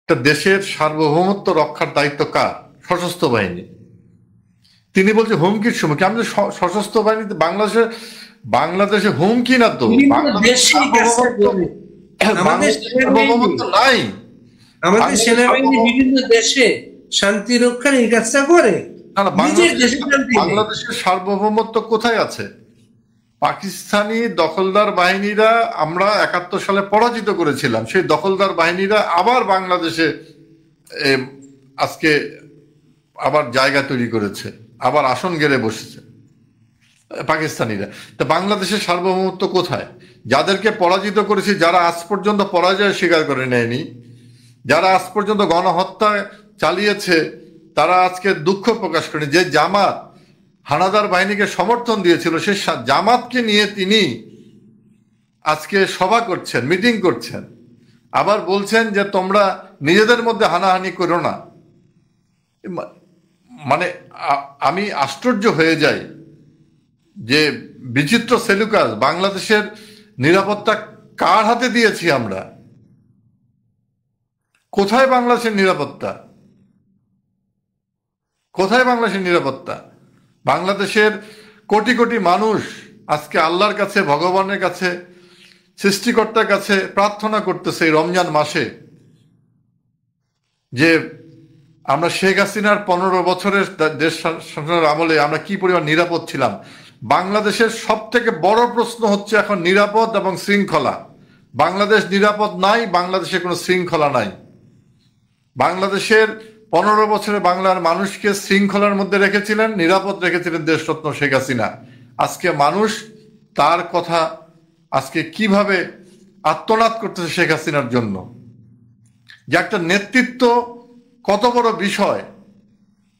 একটা দেশের সার্বভৌমত্ব রক্ষার দায়িত্ব কার? সশস্ত্র বাহিনী। তিনি বলছে হুমকির সম্মুখীন। আমি সশস্ত্র বাহিনীতে বাংলাদেশে হুমকি না তো, বিভিন্ন বাংলাদেশের দেশে এই কাজটা সার্বভৌমত্ব, করে। আমাদের বাংলাদেশের সেনাবাহিনী সার্বভৌমত্ব নাই। আমাদের বাংলাদেশ সেনাবাহিনী সার্বভৌম বিভিন্ন দেশে শান্তি রক্ষার এই কাজটা করে, না না, নিজের দেশে শান্তি নেই। বাংলাদেশের সার্বভৌমত্ব কোথায় আছে? পাকিস্তানি দখলদার বাহিনীরা, আমরা 71 সালে পরাজিত করেছিলাম, সেই দখলদার বাহিনীরা আবার বাংলাদেশে এ, আজকে আবার জায়গা তৈরি করেছে, আবার আসন গেড়ে বসেছে পাকিস্তানিরা। তা বাংলাদেশের সার্বভৌমত্ব কোথায়? যাদেরকে পরাজিত করেছি, যারা আজ পর্যন্ত পরাজয় স্বীকার করে নেয়নি, যারা আজ পর্যন্ত গণহত্যা চালিয়েছে, তারা আজকে দুঃখ প্রকাশ করেনি। যে জামাত হানাদার বাহিনীকে সমর্থন দিয়েছিল, সেই জামাতকে নিয়ে তিনি আজকে সভা করছেন, মিটিং করছেন, আবার বলছেন যে তোমরা নিজেদের মধ্যে হানাহানি করো না। মানে আমি আশ্চর্য হয়ে যাই যে বিচিত্র সেলুকাস, বাংলাদেশের নিরাপত্তা কার হাতে দিয়েছি আমরা? কোথায় বাংলাদেশের নিরাপত্তা? কোথায় বাংলাদেশের নিরাপত্তা? বাংলাদেশের কোটি কোটি মানুষ আজকে আল্লাহর কাছে, ভগবানের কাছে, সৃষ্টিকর্তার কাছে প্রার্থনা করতেছে এই রমজান মাসে যে আমরা শেখ হাসিনার 15 বছরের দেশ শাসনের আমলে আমরা কি পরিমাণ নিরাপদ ছিলাম। বাংলাদেশের সব থেকে বড় প্রশ্ন হচ্ছে এখন নিরাপদ এবং শৃঙ্খলা। বাংলাদেশ নিরাপদ নাই, বাংলাদেশে কোনো শৃঙ্খলা নাই। বাংলাদেশের 15 বছরে বাংলার মানুষকে শৃঙ্খলার মধ্যে রেখেছিলেন, নিরাপদ রেখেছিলেন দেশরত্ন শেখ হাসিনা। আজকে মানুষ তার কথা আজকে কিভাবে আত্মনাদ করতেছে শেখ হাসিনার জন্য, যে একটা নেতৃত্ব কত বড় বিষয়।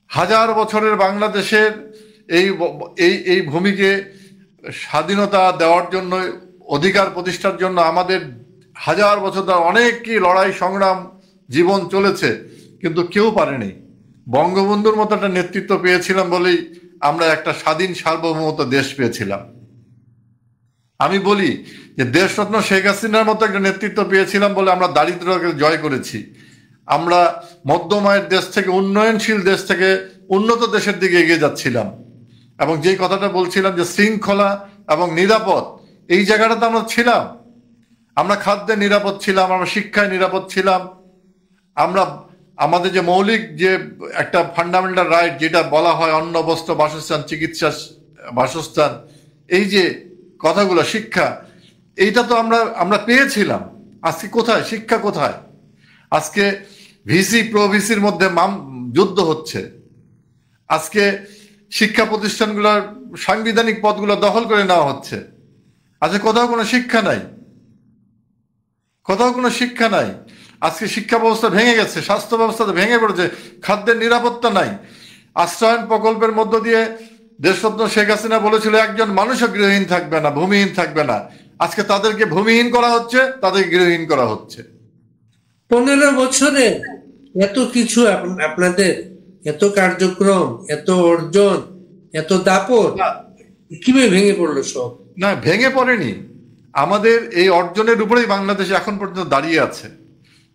হাজার বছরের বাংলাদেশের এই এই এই ভূমিকে স্বাধীনতা দেওয়ার জন্য, অধিকার প্রতিষ্ঠার জন্য আমাদের হাজার বছর ধরে অনেকই লড়াই সংগ্রাম জীবন চলেছে, কিন্তু কেউ পারেনি। বঙ্গবন্ধুর মতো একটা নেতৃত্ব পেয়েছিলাম বলেই আমরা একটা স্বাধীন সার্বভৌমত্ব দেশ পেয়েছিলাম। আমি বলি যে দেশরত্ন শেখ হাসিনার মতো একটা নেতৃত্ব পেয়েছিলাম বলে আমরা দারিদ্রকে জয় করেছি। আমরা মধ্যম আয়ের দেশ থেকে, উন্নয়নশীল দেশ থেকে উন্নত দেশের দিকে এগিয়ে যাচ্ছিলাম। এবং যেই কথাটা বলছিলাম যে শৃঙ্খলা এবং নিরাপদ, এই জায়গাটাতে আমরা ছিলাম। আমরা খাদ্যে নিরাপদ ছিলাম, আমরা শিক্ষায় নিরাপদ ছিলাম, আমরা আমাদের যে মৌলিক যে একটা ফান্ডামেন্টাল রাইট যেটা বলা হয় অন্ন বস্ত্র বাসস্থান চিকিৎসা বাসস্থান, এই যে কথাগুলো, শিক্ষা, এইটা তো আমরা আমরা পেয়েছিলাম। আজকে কোথায় শিক্ষা? কোথায়? আজকে ভিসি প্রো ভিসির মধ্যে যুদ্ধ হচ্ছে। আজকে শিক্ষা প্রতিষ্ঠানগুলোর সাংবিধানিক পদগুলো দখল করে নেওয়া হচ্ছে। আজকে কোথাও কোনো শিক্ষা নাই, কোথাও কোনো শিক্ষা নাই। আজকে শিক্ষা ব্যবস্থা ভেঙে গেছে, স্বাস্থ্য ব্যবস্থা ভেঙে পড়েছে, খাদ্যের নিরাপত্তা নাই। আশ্রয়ন প্রকল্পের মধ্য দিয়ে দেশরত্ন শেখ হাসিনা বলেছিল একজন মানুষও গৃহহীন থাকবে না, ভূমিহীন থাকবে না। আজকে তাদেরকে ভূমিহীন করা হচ্ছে, তাদেরকে গৃহহীন করা হচ্ছে। 15 বছরে এত কিছু, আপনাদের এত কার্যক্রম, এত অর্জন, এত দাপট, না কিভাবে ভেঙে পড়লো সব? না, ভেঙে পড়েনি। আমাদের এই অর্জনের উপরেই বাংলাদেশ এখন পর্যন্ত দাঁড়িয়ে আছে।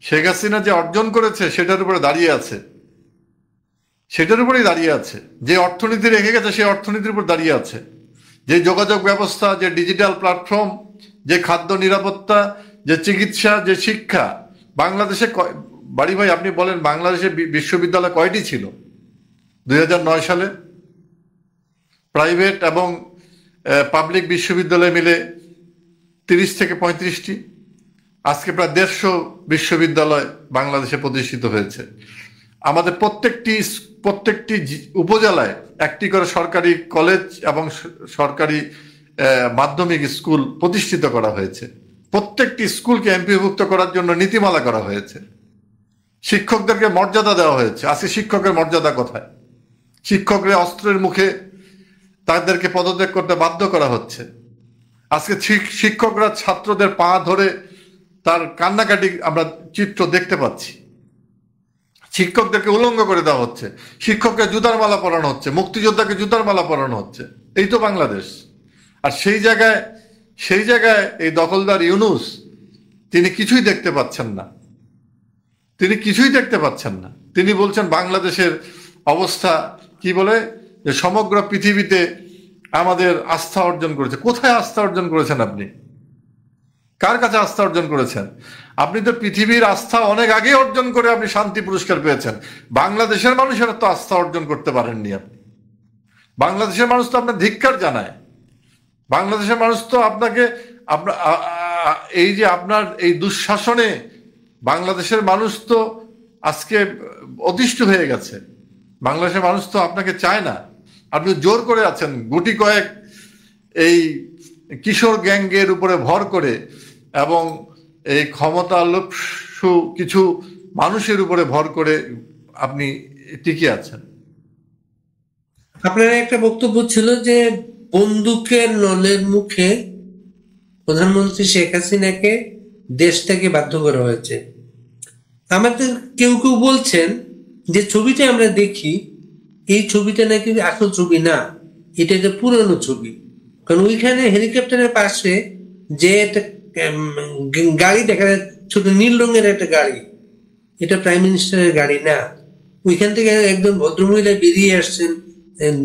শেখ হাসিনা যে অর্জন করেছে সেটার উপরে দাঁড়িয়ে আছে, সেটার উপরেই দাঁড়িয়ে আছে। যে অর্থনীতি রেখে গেছে সেই অর্থনীতির উপর দাঁড়িয়ে আছে। যে যোগাযোগ ব্যবস্থা, যে ডিজিটাল প্ল্যাটফর্ম, যে খাদ্য নিরাপত্তা, যে চিকিৎসা, যে শিক্ষা, বাংলাদেশে বাড়ি ভাই আপনি বলেন বাংলাদেশে বিশ্ববিদ্যালয় কয়টি ছিল 2009 সালে? প্রাইভেট এবং পাবলিক বিশ্ববিদ্যালয় মিলে 30 থেকে 35টি। আজকে প্রায় 150 বিশ্ববিদ্যালয় বাংলাদেশে প্রতিষ্ঠিত হয়েছে। আমাদের প্রত্যেকটি উপজেলায় একটি করে সরকারি কলেজ এবং সরকারি মাধ্যমিক স্কুল প্রতিষ্ঠিত করা হয়েছে। প্রত্যেকটি স্কুলকে এমপিভুক্ত করার জন্য নীতিমালা করা হয়েছে। শিক্ষকদেরকে মর্যাদা দেওয়া হয়েছে। আজকে শিক্ষকের মর্যাদা কোথায়? শিক্ষকরা অস্ত্রের মুখে তাদেরকে পদত্যাগ করতে বাধ্য করা হচ্ছে। আজকে শিক্ষকরা ছাত্রদের পা ধরে তার কান্নাকাটি আমরা চিত্র দেখতে পাচ্ছি। শিক্ষকদেরকে উলঙ্গ করে দেওয়া হচ্ছে, শিক্ষককে জুতার মালা পরানো হচ্ছে, মুক্তিযোদ্ধাকে জুতার মালা পরানো হচ্ছে। এই তো বাংলাদেশ। আর সেই জায়গায় এই দখলদার ইউনূস তিনি কিছুই দেখতে পাচ্ছেন না। তিনি কিছুই দেখতে পাচ্ছেন না। তিনি বলছেন বাংলাদেশের অবস্থা কি বলে, যে সমগ্র পৃথিবীতে আমাদের আস্থা অর্জন করেছে। কোথায় আস্থা অর্জন করেছেন আপনি? কার কাছে আস্থা অর্জন করেছেন? আপনি তো পৃথিবীর আস্থা অনেক আগে অর্জন করে আপনি শান্তি পুরস্কার পেয়েছেন। বাংলাদেশের মানুষেরা তো আস্থা অর্জন করতে পারেননি আপনি। বাংলাদেশের মানুষ তো আপনার ধিক্কার জানায়। বাংলাদেশের মানুষ তো আপনাকে এই যে আপনার এই দুঃশাসনে বাংলাদেশের মানুষ তো আজকে অতিষ্ঠ হয়ে গেছে। বাংলাদেশের মানুষ তো আপনাকে চায় না। আপনি জোর করে আছেন গুটি কয়েক এই কিশোর গ্যাংয়ের উপরে ভর করে এবং এই ক্ষমতা লোভসু কিছু মানুষের উপরে ভর করে আপনি টিকে আছেন। আপনার একটা বক্তব্য ছিল যে বন্দুকের নলের মুখে প্রধানমন্ত্রী শেখ হাসিনাকে দেশ থেকে বাধ্য করা হয়েছে। আমাদের কেউ কেউ বলছেন যে ছবিটা আমরা দেখি, এই ছবিটা নাকি আসল ছবি না, এটা একটা পুরনো ছবি। কারণ ওইখানে হেলিকপ্টারের পাশে যে একটা গাড়ি দেখা যায়, ছোট নীল রঙের একটা গাড়ি, এটা প্রাইম মিনিস্টারের গাড়ি না। ওইখান থেকে একজন ভদ্রমহিলা বেরিয়ে আসছেন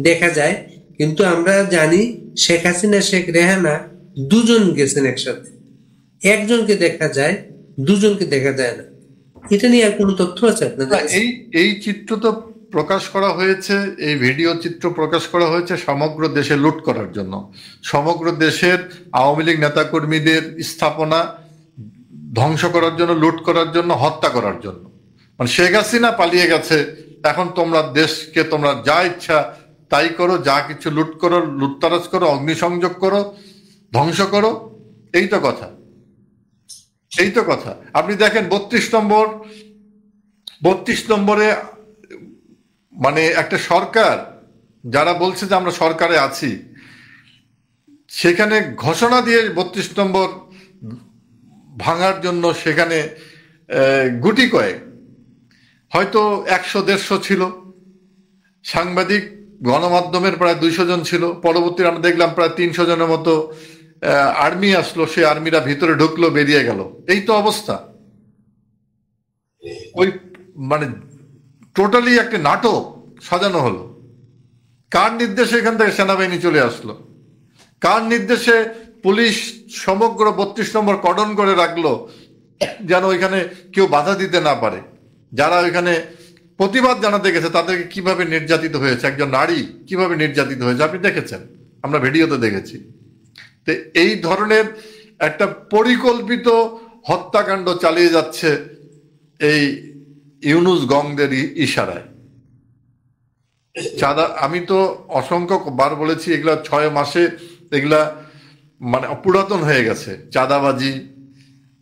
দেখা যায়। কিন্তু আমরা জানি শেখ হাসিনা শেখ রেহানা দুজন গেছেন একসাথে, একজনকে দেখা যায়, দুজনকে দেখা যায় না। এটা নিয়ে আর কোনো তথ্য আছে আপনাদের? এই চিত্র তো প্রকাশ করা হয়েছে, এই ভিডিও চিত্র প্রকাশ করা হয়েছে সমগ্র দেশে লুট করার জন্য, সমগ্র দেশের আওয়ামী লীগ নেতাকর্মীদের স্থাপনা ধ্বংস করার জন্য, লুট করার জন্য, হত্যা করার জন্য। মানে শেখ হাসিনা পালিয়ে গেছে, এখন তোমরা দেশকে তোমরা যা ইচ্ছা তাই করো, যা কিছু লুট করো, লুটতারাজ করো, অগ্নিসংযোগ করো, ধ্বংস করো। এই তো কথা, এই তো কথা। আপনি দেখেন 32 নম্বরে মানে একটা সরকার যারা বলছে যে আমরা সরকারে আছি, সেখানে ঘোষণা দিয়ে 32 নম্বর ভাঙার জন্য সেখানে গুটি কয়েক, হয়তো 100-150 ছিল সাংবাদিক, গণমাধ্যমের প্রায় 200 জন ছিল। পরবর্তী আমরা দেখলাম প্রায় 300 জনের মতো আর্মি আসলো, সে আর্মিরা ভিতরে ঢুকলো, বেরিয়ে গেল। এই তো অবস্থা। ওই মানে টোটালি একটা নাটক সাজানো হলো। কার নির্দেশে এখান থেকে সেনাবাহিনী চলে আসলো? কার নির্দেশে পুলিশ সমগ্র 32 নম্বর কর্ডন করে রাখলো যেন ওইখানে কেউ বাধা দিতে না পারে? যারা ওইখানে প্রতিবাদ জানাতে গেছে তাদেরকে কিভাবে নির্যাতিত হয়েছে, একজন নারী কিভাবে নির্যাতিত হয়েছে আপনি দেখেছেন, আমরা ভিডিওতে দেখেছি। তো এই ধরনের একটা পরিকল্পিত হত্যাকাণ্ড চালিয়ে যাচ্ছে এই ইউনুস গংদের ইশারায়। চাঁদা, আমি তো অসংখ্য বার বলেছি, এগুলা 6 মাসে এগুলা মানে পুরাতন হয়ে গেছে। চাঁদাবাজি,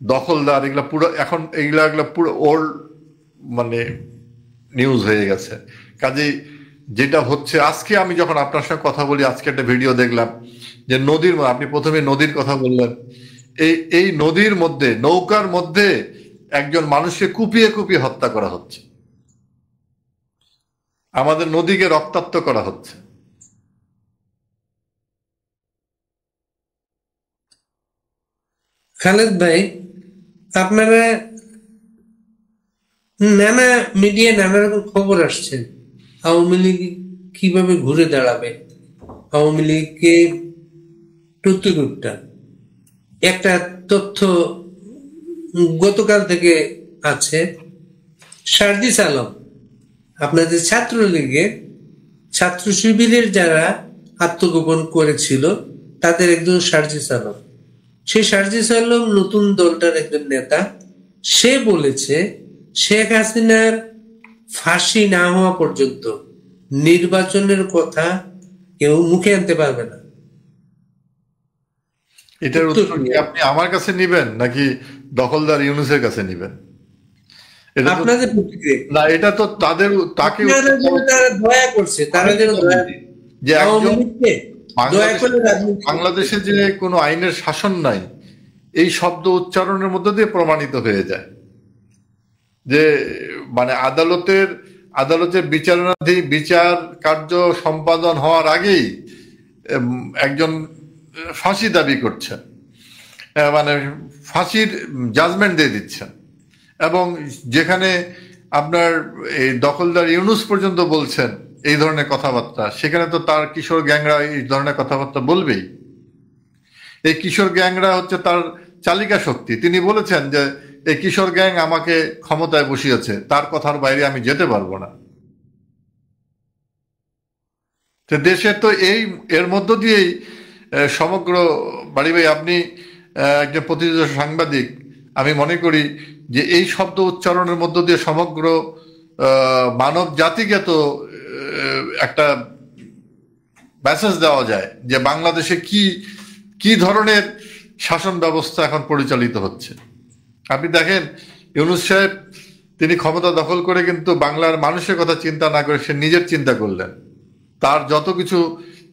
দখলদার, এগুলা পুরো এখন এগুলা পুরো ওল্ড মানে নিউজ হয়ে গেছে। কাজেই যেটা হচ্ছে আজকে, আমি যখন আপনার সঙ্গে কথা বলি, আজকে একটা ভিডিও দেখলাম যে নদীর, আপনি প্রথমে নদীর কথা বললেন, এই নদীর মধ্যে, নৌকার মধ্যে একজন মানুষকে কুপিয়ে কুপিয়ে হত্যা করা হচ্ছে, আমাদের নদীকে রক্তাক্ত করা হচ্ছে। খালেদ ভাই, আপনারা নানা মিডিয়া নানা রকম খবর আসছে আওয়ামী লীগ কিভাবে ঘুরে দাঁড়াবে, আওয়ামী লীগকে প্রতিরোধটা। একটা তথ্য গতকাল থেকে আছে, সার্জিস আলম আপনাদের ছাত্রলীগের ছাত্র শিবিরের যারা আত্মগোপন করেছিল তাদের একজন সার্জিস আলম, সেই সার্জিস আলম নতুন দলটার একজন নেতা। সে বলেছে শেখ হাসিনার ফাঁসি না হওয়া পর্যন্ত নির্বাচনের কথা কেউ মুখে আনতে পারবে না। এটার উত্তর কি আপনি আমার কাছে নিবেন নাকি দখলদার ইউনুসের কাছে নিবেন? এটা আপনাদের প্রতিক্রিয়া না, এটা তো তাদের, তাকে তারা দয়া করছে, তারা যেন যে একজন বাংলাদেশে যে কোনো আইনের শাসন নাই, এই শব্দ উচ্চারণের মধ্য দিয়ে প্রমাণিত হয়ে যায় যে মানে আদালতের বিচারণাধীন বিচার কার্য সম্পাদন হওয়ার আগেই একজন ফাঁসি দাবি করছেন, মানে ফাঁসির জাজমেন্ট দিয়ে দিচ্ছেন। এবং যেখানে আপনার এই দখলদার ইউনুস পর্যন্ত বলছেন এই ধরনের কথাবার্তা, সেখানে তো তার কিশোর গ্যাংরা এই ধরনের কথাবার্তা বলবেই। এই কিশোর গ্যাংরা হচ্ছে তার চালিকা শক্তি। তিনি বলেছেন যে এই কিশোর গ্যাং আমাকে ক্ষমতায় বসিয়েছে, তার কথার বাইরে আমি যেতে পারবো না। তো দেশে তো এর মধ্য দিয়েই সমগ্র বাড়ি ভাই, আপনি একজন প্রতিনিধি সাংবাদিক, আমি মনে করি যে এই শব্দ উচ্চারণের মধ্য দিয়ে সমগ্র মানব জাতিকে তো একটা মেসেজ দেওয়া যায় যে বাংলাদেশে কি কি ধরনের শাসন ব্যবস্থা এখন পরিচালিত হচ্ছে। আপনি দেখেন, ইউনূস সাহেব তিনি ক্ষমতা দখল করে কিন্তু বাংলার মানুষের কথা চিন্তা না করে সে নিজের চিন্তা করলেন। তার যত কিছু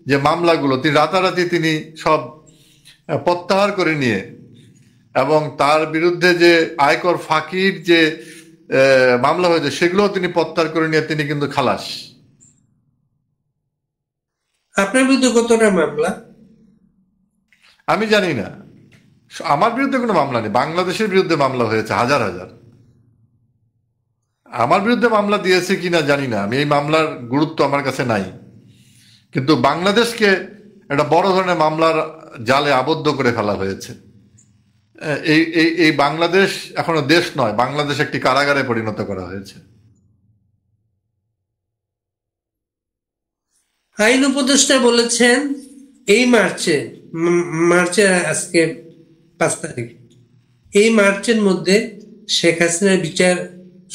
যে মামলাগুলো তিনি রাতারাতি তিনি সব প্রত্যাহার করে নিয়ে, এবং তার বিরুদ্ধে যে আয়কর ফাঁকির যে মামলা হয়েছে সেগুলো তিনি প্রত্যাহার করে নিয়ে তিনি কিন্তু খালাস। আপনার বিরুদ্ধে কতটা মামলা? আমি জানি না, আমার বিরুদ্ধে কোনো মামলা নেই, বাংলাদেশের বিরুদ্ধে মামলা হয়েছে হাজার হাজার। আমার বিরুদ্ধে মামলা দিয়েছে কিনা জানি না, আমি এই মামলার গুরুত্ব আমার কাছে নাই। কিন্তু বাংলাদেশকে একটা বড় ধরনের মামলার জালে আবদ্ধ করে ফেলা হয়েছে। এই এই এই বাংলাদেশ এখনো দেশ নয়, বাংলাদেশ একটি কারাগারে পরিণত করা হয়েছে। আইন উপদেষ্টা বলেছেন এই মার্চে আজকে 5 তারিখ, এই মার্চের মধ্যে শেখ হাসিনার বিচার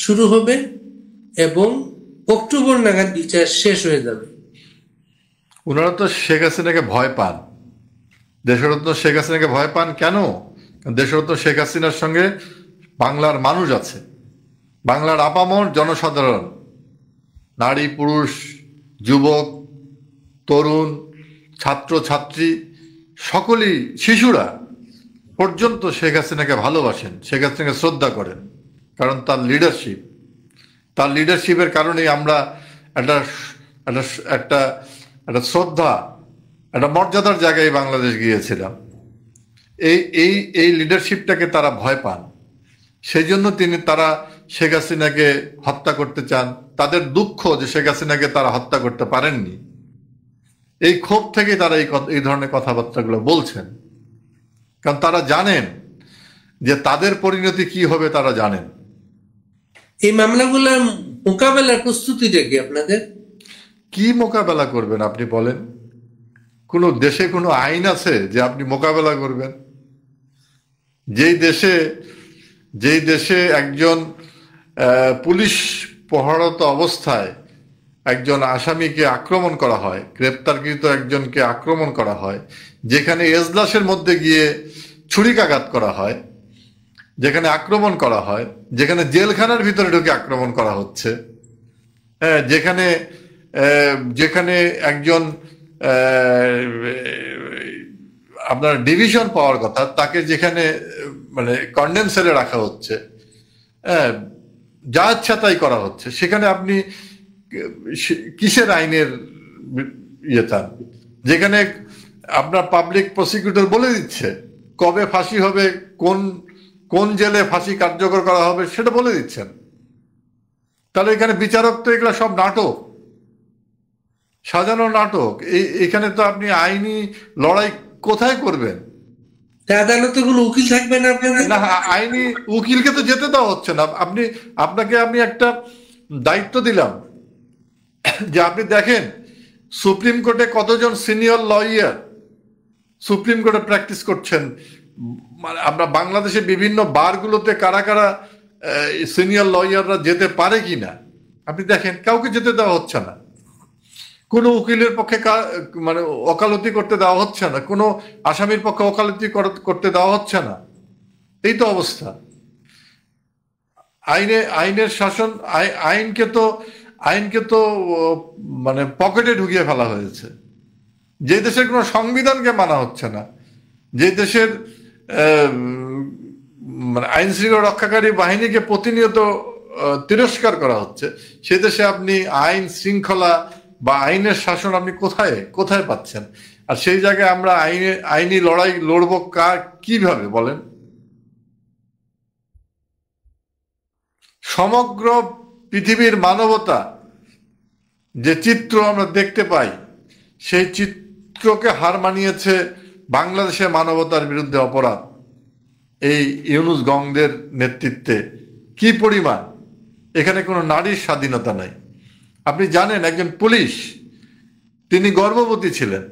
শুরু হবে এবং অক্টোবর নাগাদ বিচার শেষ হয়ে যাবে। ওনারা তো শেখ হাসিনাকে ভয় পান, দেশরত্ন শেখ হাসিনাকে ভয় পান কেন? দেশরত্ন শেখ হাসিনার সঙ্গে বাংলার মানুষ আছে, বাংলার আপামর জনসাধারণ, নারী পুরুষ যুবক তরুণ ছাত্র ছাত্রী সকলেই, শিশুরা পর্যন্ত শেখ হাসিনাকে ভালোবাসেন, শেখ হাসিনাকে শ্রদ্ধা করেন। কারণ তার লিডারশিপের কারণেই আমরা একটা একটা একটা একটা শ্রদ্ধা, একটা মর্যাদার জায়গায় বাংলাদেশ গিয়েছিলাম। এই এই এই লিডারশিপটাকে তারা ভয় পান, সেই জন্য তারা শেখ হাসিনাকে হত্যা করতে চান। তাদের দুঃখ যে শেখ হাসিনাকে তারা হত্যা করতে পারেননি, এই ক্ষোভ থেকে তারা এই ধরনের কথাবার্তাগুলো বলছেন। কারণ তারা জানেন যে তাদের পরিণতি কি হবে, তারা জানেন। এই মামলাগুলোর মোকাবেলার প্রস্তুতিটা কি আপনাদের? কি মোকাবেলা করবেন আপনি বলেন? কোন দেশে কোনো আইন আছে যে আপনি মোকাবেলা করবেন? যেই দেশে একজন পুলিশ পহরারত অবস্থায় একজন আসামিকে আক্রমণ করা হয়, গ্রেপ্তারকৃত একজনকে আক্রমণ করা হয়, যেখানে এজলাসের মধ্যে গিয়ে ছুরিকাঘাত করা হয়, যেখানে আক্রমণ করা হয়, যেখানে জেলখানার ভিতরে ঢুকে আক্রমণ করা হচ্ছে, যেখানে যেখানে একজন আপনার ডিভিশন পাওয়ার কথা তাকে যেখানে মানে কন্ডেম সেলে রাখা হচ্ছে, যা ইচ্ছা তাই করা হচ্ছে, সেখানে আপনি কিসের আইনের ইয়ে চান? যেখানে আপনার পাবলিক প্রসিকিউটর বলে দিচ্ছে কবে ফাঁসি হবে, কোন কোন জেলে ফাঁসি কার্যকর করা হবে সেটা বলে দিচ্ছেন। তাহলে এখানে বিচারক তো এগুলো সব নাটক, সাজানো নাটক। এখানে তো আপনি আইনি লড়াই কোথায় করবেন? আদালতে কোনো উকিল থাকবে না আপনাদের? না, আইনি উকিলকে তো যেতে দেওয়া হচ্ছে না। আপনাকে আমি একটা দায়িত্ব দিলাম যে আপনি দেখেন সুপ্রিম কোর্টে কতজন সিনিয়র লয়ার সুপ্রিম কোর্টে প্র্যাকটিস করছেন। মানে আমরা বাংলাদেশে বিভিন্ন বারগুলোতে কারা কারা সিনিয়র লয়াররা যেতে পারে কিনা আপনি দেখেন, কাউকে যেতে দেওয়া হচ্ছে না। কোনো উকিলের পক্ষে মানে ওকালতি করতে দেওয়া হচ্ছে না, কোনো আসামির পক্ষে ওকালতি করতে দেওয়া হচ্ছে না। এই তো অবস্থা। আইনের শাসন, আইনকে তো মানে পকেটে ঢুকিয়ে ফেলা হয়েছে। যে দেশের কোনো সংবিধানকে মানা হচ্ছে না, যে দেশের মানে আইন শৃঙ্খলা রক্ষাকারী বাহিনীকে প্রতিনিয়ত তিরস্কার করা হচ্ছে, সে দেশে আপনি আইন শৃঙ্খলা বা আইনের শাসন আপনি কোথায় পাচ্ছেন? আর সেই জায়গায় আমরা আইনি লড়াই লড়বো কিভাবে বলেন? সমগ্র পৃথিবীর মানবতা যে চিত্র আমরা দেখতে পাই, সেই চিত্রকে হার মানিয়েছে বাংলাদেশের মানবতার বিরুদ্ধে অপরাধ এই ইউনুস গংদের নেতৃত্বে। কি পরিমাণ! এখানে কোনো নারীর স্বাধীনতা নাই। আপনি জানেন, একজন পুলিশ, তিনি গর্ভবতী ছিলেন,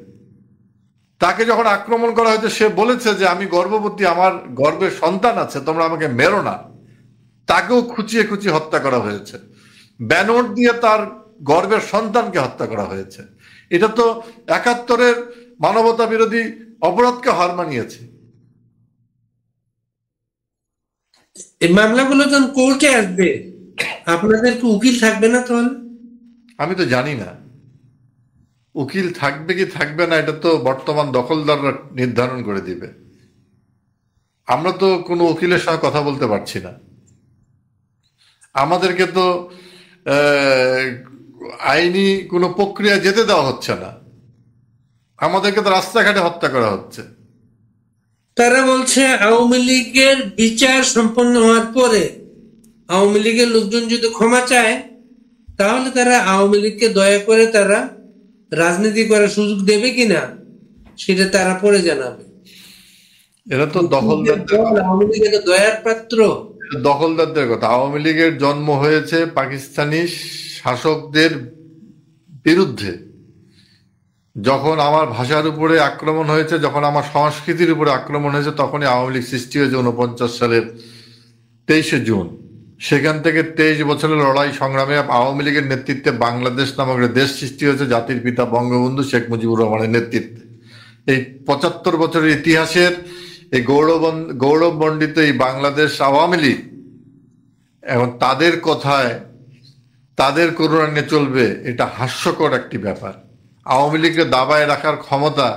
তাকে যখন আক্রমণ করা হয়েছে সে বলেছে যে আমি গর্ভবতী, আমার গর্ভে সন্তান আছে, তোমরা আমাকে মেরো না। তাকেও খুঁচিয়ে খুঁচিয়ে হত্যা করা হয়েছে, ব্যানর দিয়ে তার গর্ভের সন্তানকে হত্যা করা হয়েছে। এটা তো ৭১-এর মানবতা বিরোধী অপরাধকে হার মানিয়েছে। এই মামলাগুলো যখন কোর্টে আসবে, আপনাদের কি উকিল থাকবে না তাহলে? আমি তো জানি না উকিল থাকবে কি থাকবে না, এটা তো বর্তমান দখলদাররা নির্ধারণ করে দিবে। আমরা তো কোনো উকিলের সঙ্গে কথা বলতে পারছি না। আমাদেরকে তো আইনি কোনো প্রক্রিয়া যেতে দেওয়া হচ্ছে না, আমাদেরকে তো রাস্তাঘাটে হত্যা করা হচ্ছে। তারা বলছে আওয়ামী লীগের বিচার সম্পন্ন হওয়ার পরে আওয়ামী লীগের লোকজন যদি ক্ষমা চায়, তাহলে তারা আওয়ামী লীগকে দয়া করে তারা রাজনীতি করার সুযোগ দেবে কিনা সেটা তারা পরে জানাবে। এরা তো দখলদারদের আওয়ামী লীগের দয়ার পাত্র। দখলদারদের কথা। আওয়ামী লীগের জন্ম হয়েছে পাকিস্তানি শাসকদের বিরুদ্ধে। যখন আমার ভাষার উপরে আক্রমণ হয়েছে, যখন আমার সংস্কৃতির উপরে আক্রমণ হয়েছে, তখনই আওয়ামী লীগ সৃষ্টি হয়েছে 49 সালের 23শে জুন। সেখান থেকে 23 বছরের লড়াই সংগ্রামে আওয়ামী লীগের নেতৃত্বে বাংলাদেশ নামক দেশ সৃষ্টি হয়েছে জাতির পিতা বঙ্গবন্ধু শেখ মুজিবুর রহমানের নেতৃত্বে। এই ৭৫ বছরের ইতিহাসের এই গৌরবমণ্ডিত এই বাংলাদেশ আওয়ামী লীগ এবং তাদের কথায় তাদের করুণা নিয়ে চলবে, এটা হাস্যকর একটি ব্যাপার। আওয়ামী লীগকে দাবায় রাখার ক্ষমতা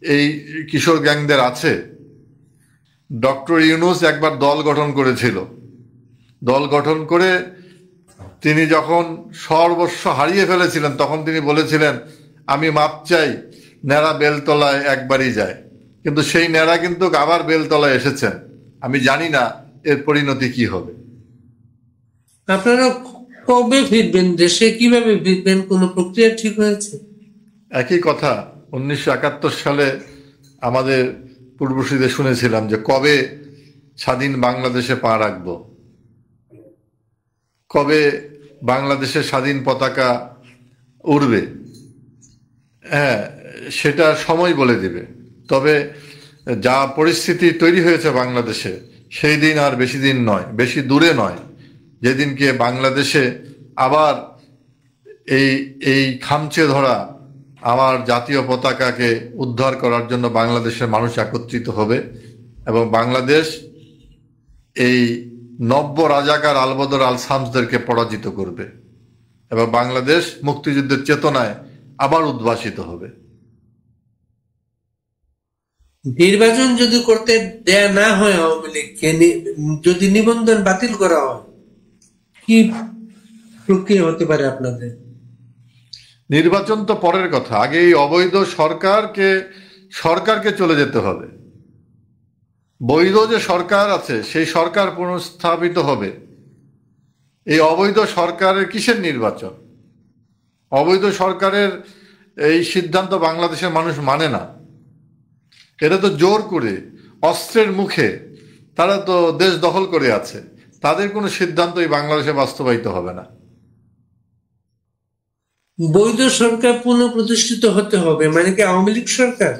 এই কিশোর গ্যাংদের আছে। ডক্টর ইউনূস একবার দল গঠন করেছিল, দল গঠন করে তিনি যখন সর্বস্ব হারিয়ে ফেলেছিলেন, তখন তিনি বলেছিলেন আমি মাপ চাই, ন্যাড়া বেলতলায় একবারই যায়। কিন্তু সেই ন্যাড়া কিন্তু আবার বেলতলায় এসেছেন। আমি জানি না এর পরিণতি কি হবে। আপনারা কবে ফিরবেন দেশে? কিভাবে ফিরবেন? কোন প্রক্রিয়া ঠিক হয়েছে? একই কথা 1971 সালে আমাদের পূর্বসূরিদের শুনেছিলাম যে কবে স্বাধীন বাংলাদেশে পা রাখব, কবে বাংলাদেশের স্বাধীন পতাকা উড়বে। হ্যাঁ, সেটা সময় বলে দিবে। তবে যা পরিস্থিতি তৈরি হয়েছে বাংলাদেশে, সেই দিন আর বেশি দিন নয়, বেশি দূরে নয়, যেদিনকে বাংলাদেশে আবার এই খামচে ধরা আমার জাতীয় পতাকাকে উদ্ধার করার জন্য বাংলাদেশের মানুষ একত্রিত হবে এবং বাংলাদেশ এই নব্য রাজাকার আলবদর আল শামসদেরকে পরাজিত করবে এবং বাংলাদেশ মুক্তিযুদ্ধের চেতনায় আবার উদ্ভাসিত হবে। নির্বাচন যদি করতে দেয়া না হয়, আওয়ামী লীগকে যদি নিবন্ধন বাতিল করা হয়, কি প্রক্রিয়া হতে পারে আপনাদের? নির্বাচন তো পরের কথা, আগে এই অবৈধ সরকারকে চলে যেতে হবে। বৈধ যে সরকার আছে সেই সরকার পুনঃস্থাপিত হবে। এই অবৈধ সরকারের কিসের নির্বাচন? অবৈধ সরকারের এই সিদ্ধান্ত বাংলাদেশের মানুষ মানে না। এটা তো জোর করে অস্ত্রের মুখে তারা তো দেশ দখল করে আছে, তাদের কোনো সিদ্ধান্তই বাংলাদেশে বাস্তবায়িত হবে না। বৈধ সরকার পুনঃপ্রতিষ্ঠিত হতে হবে মানে কি আওয়ামী লীগ সরকার?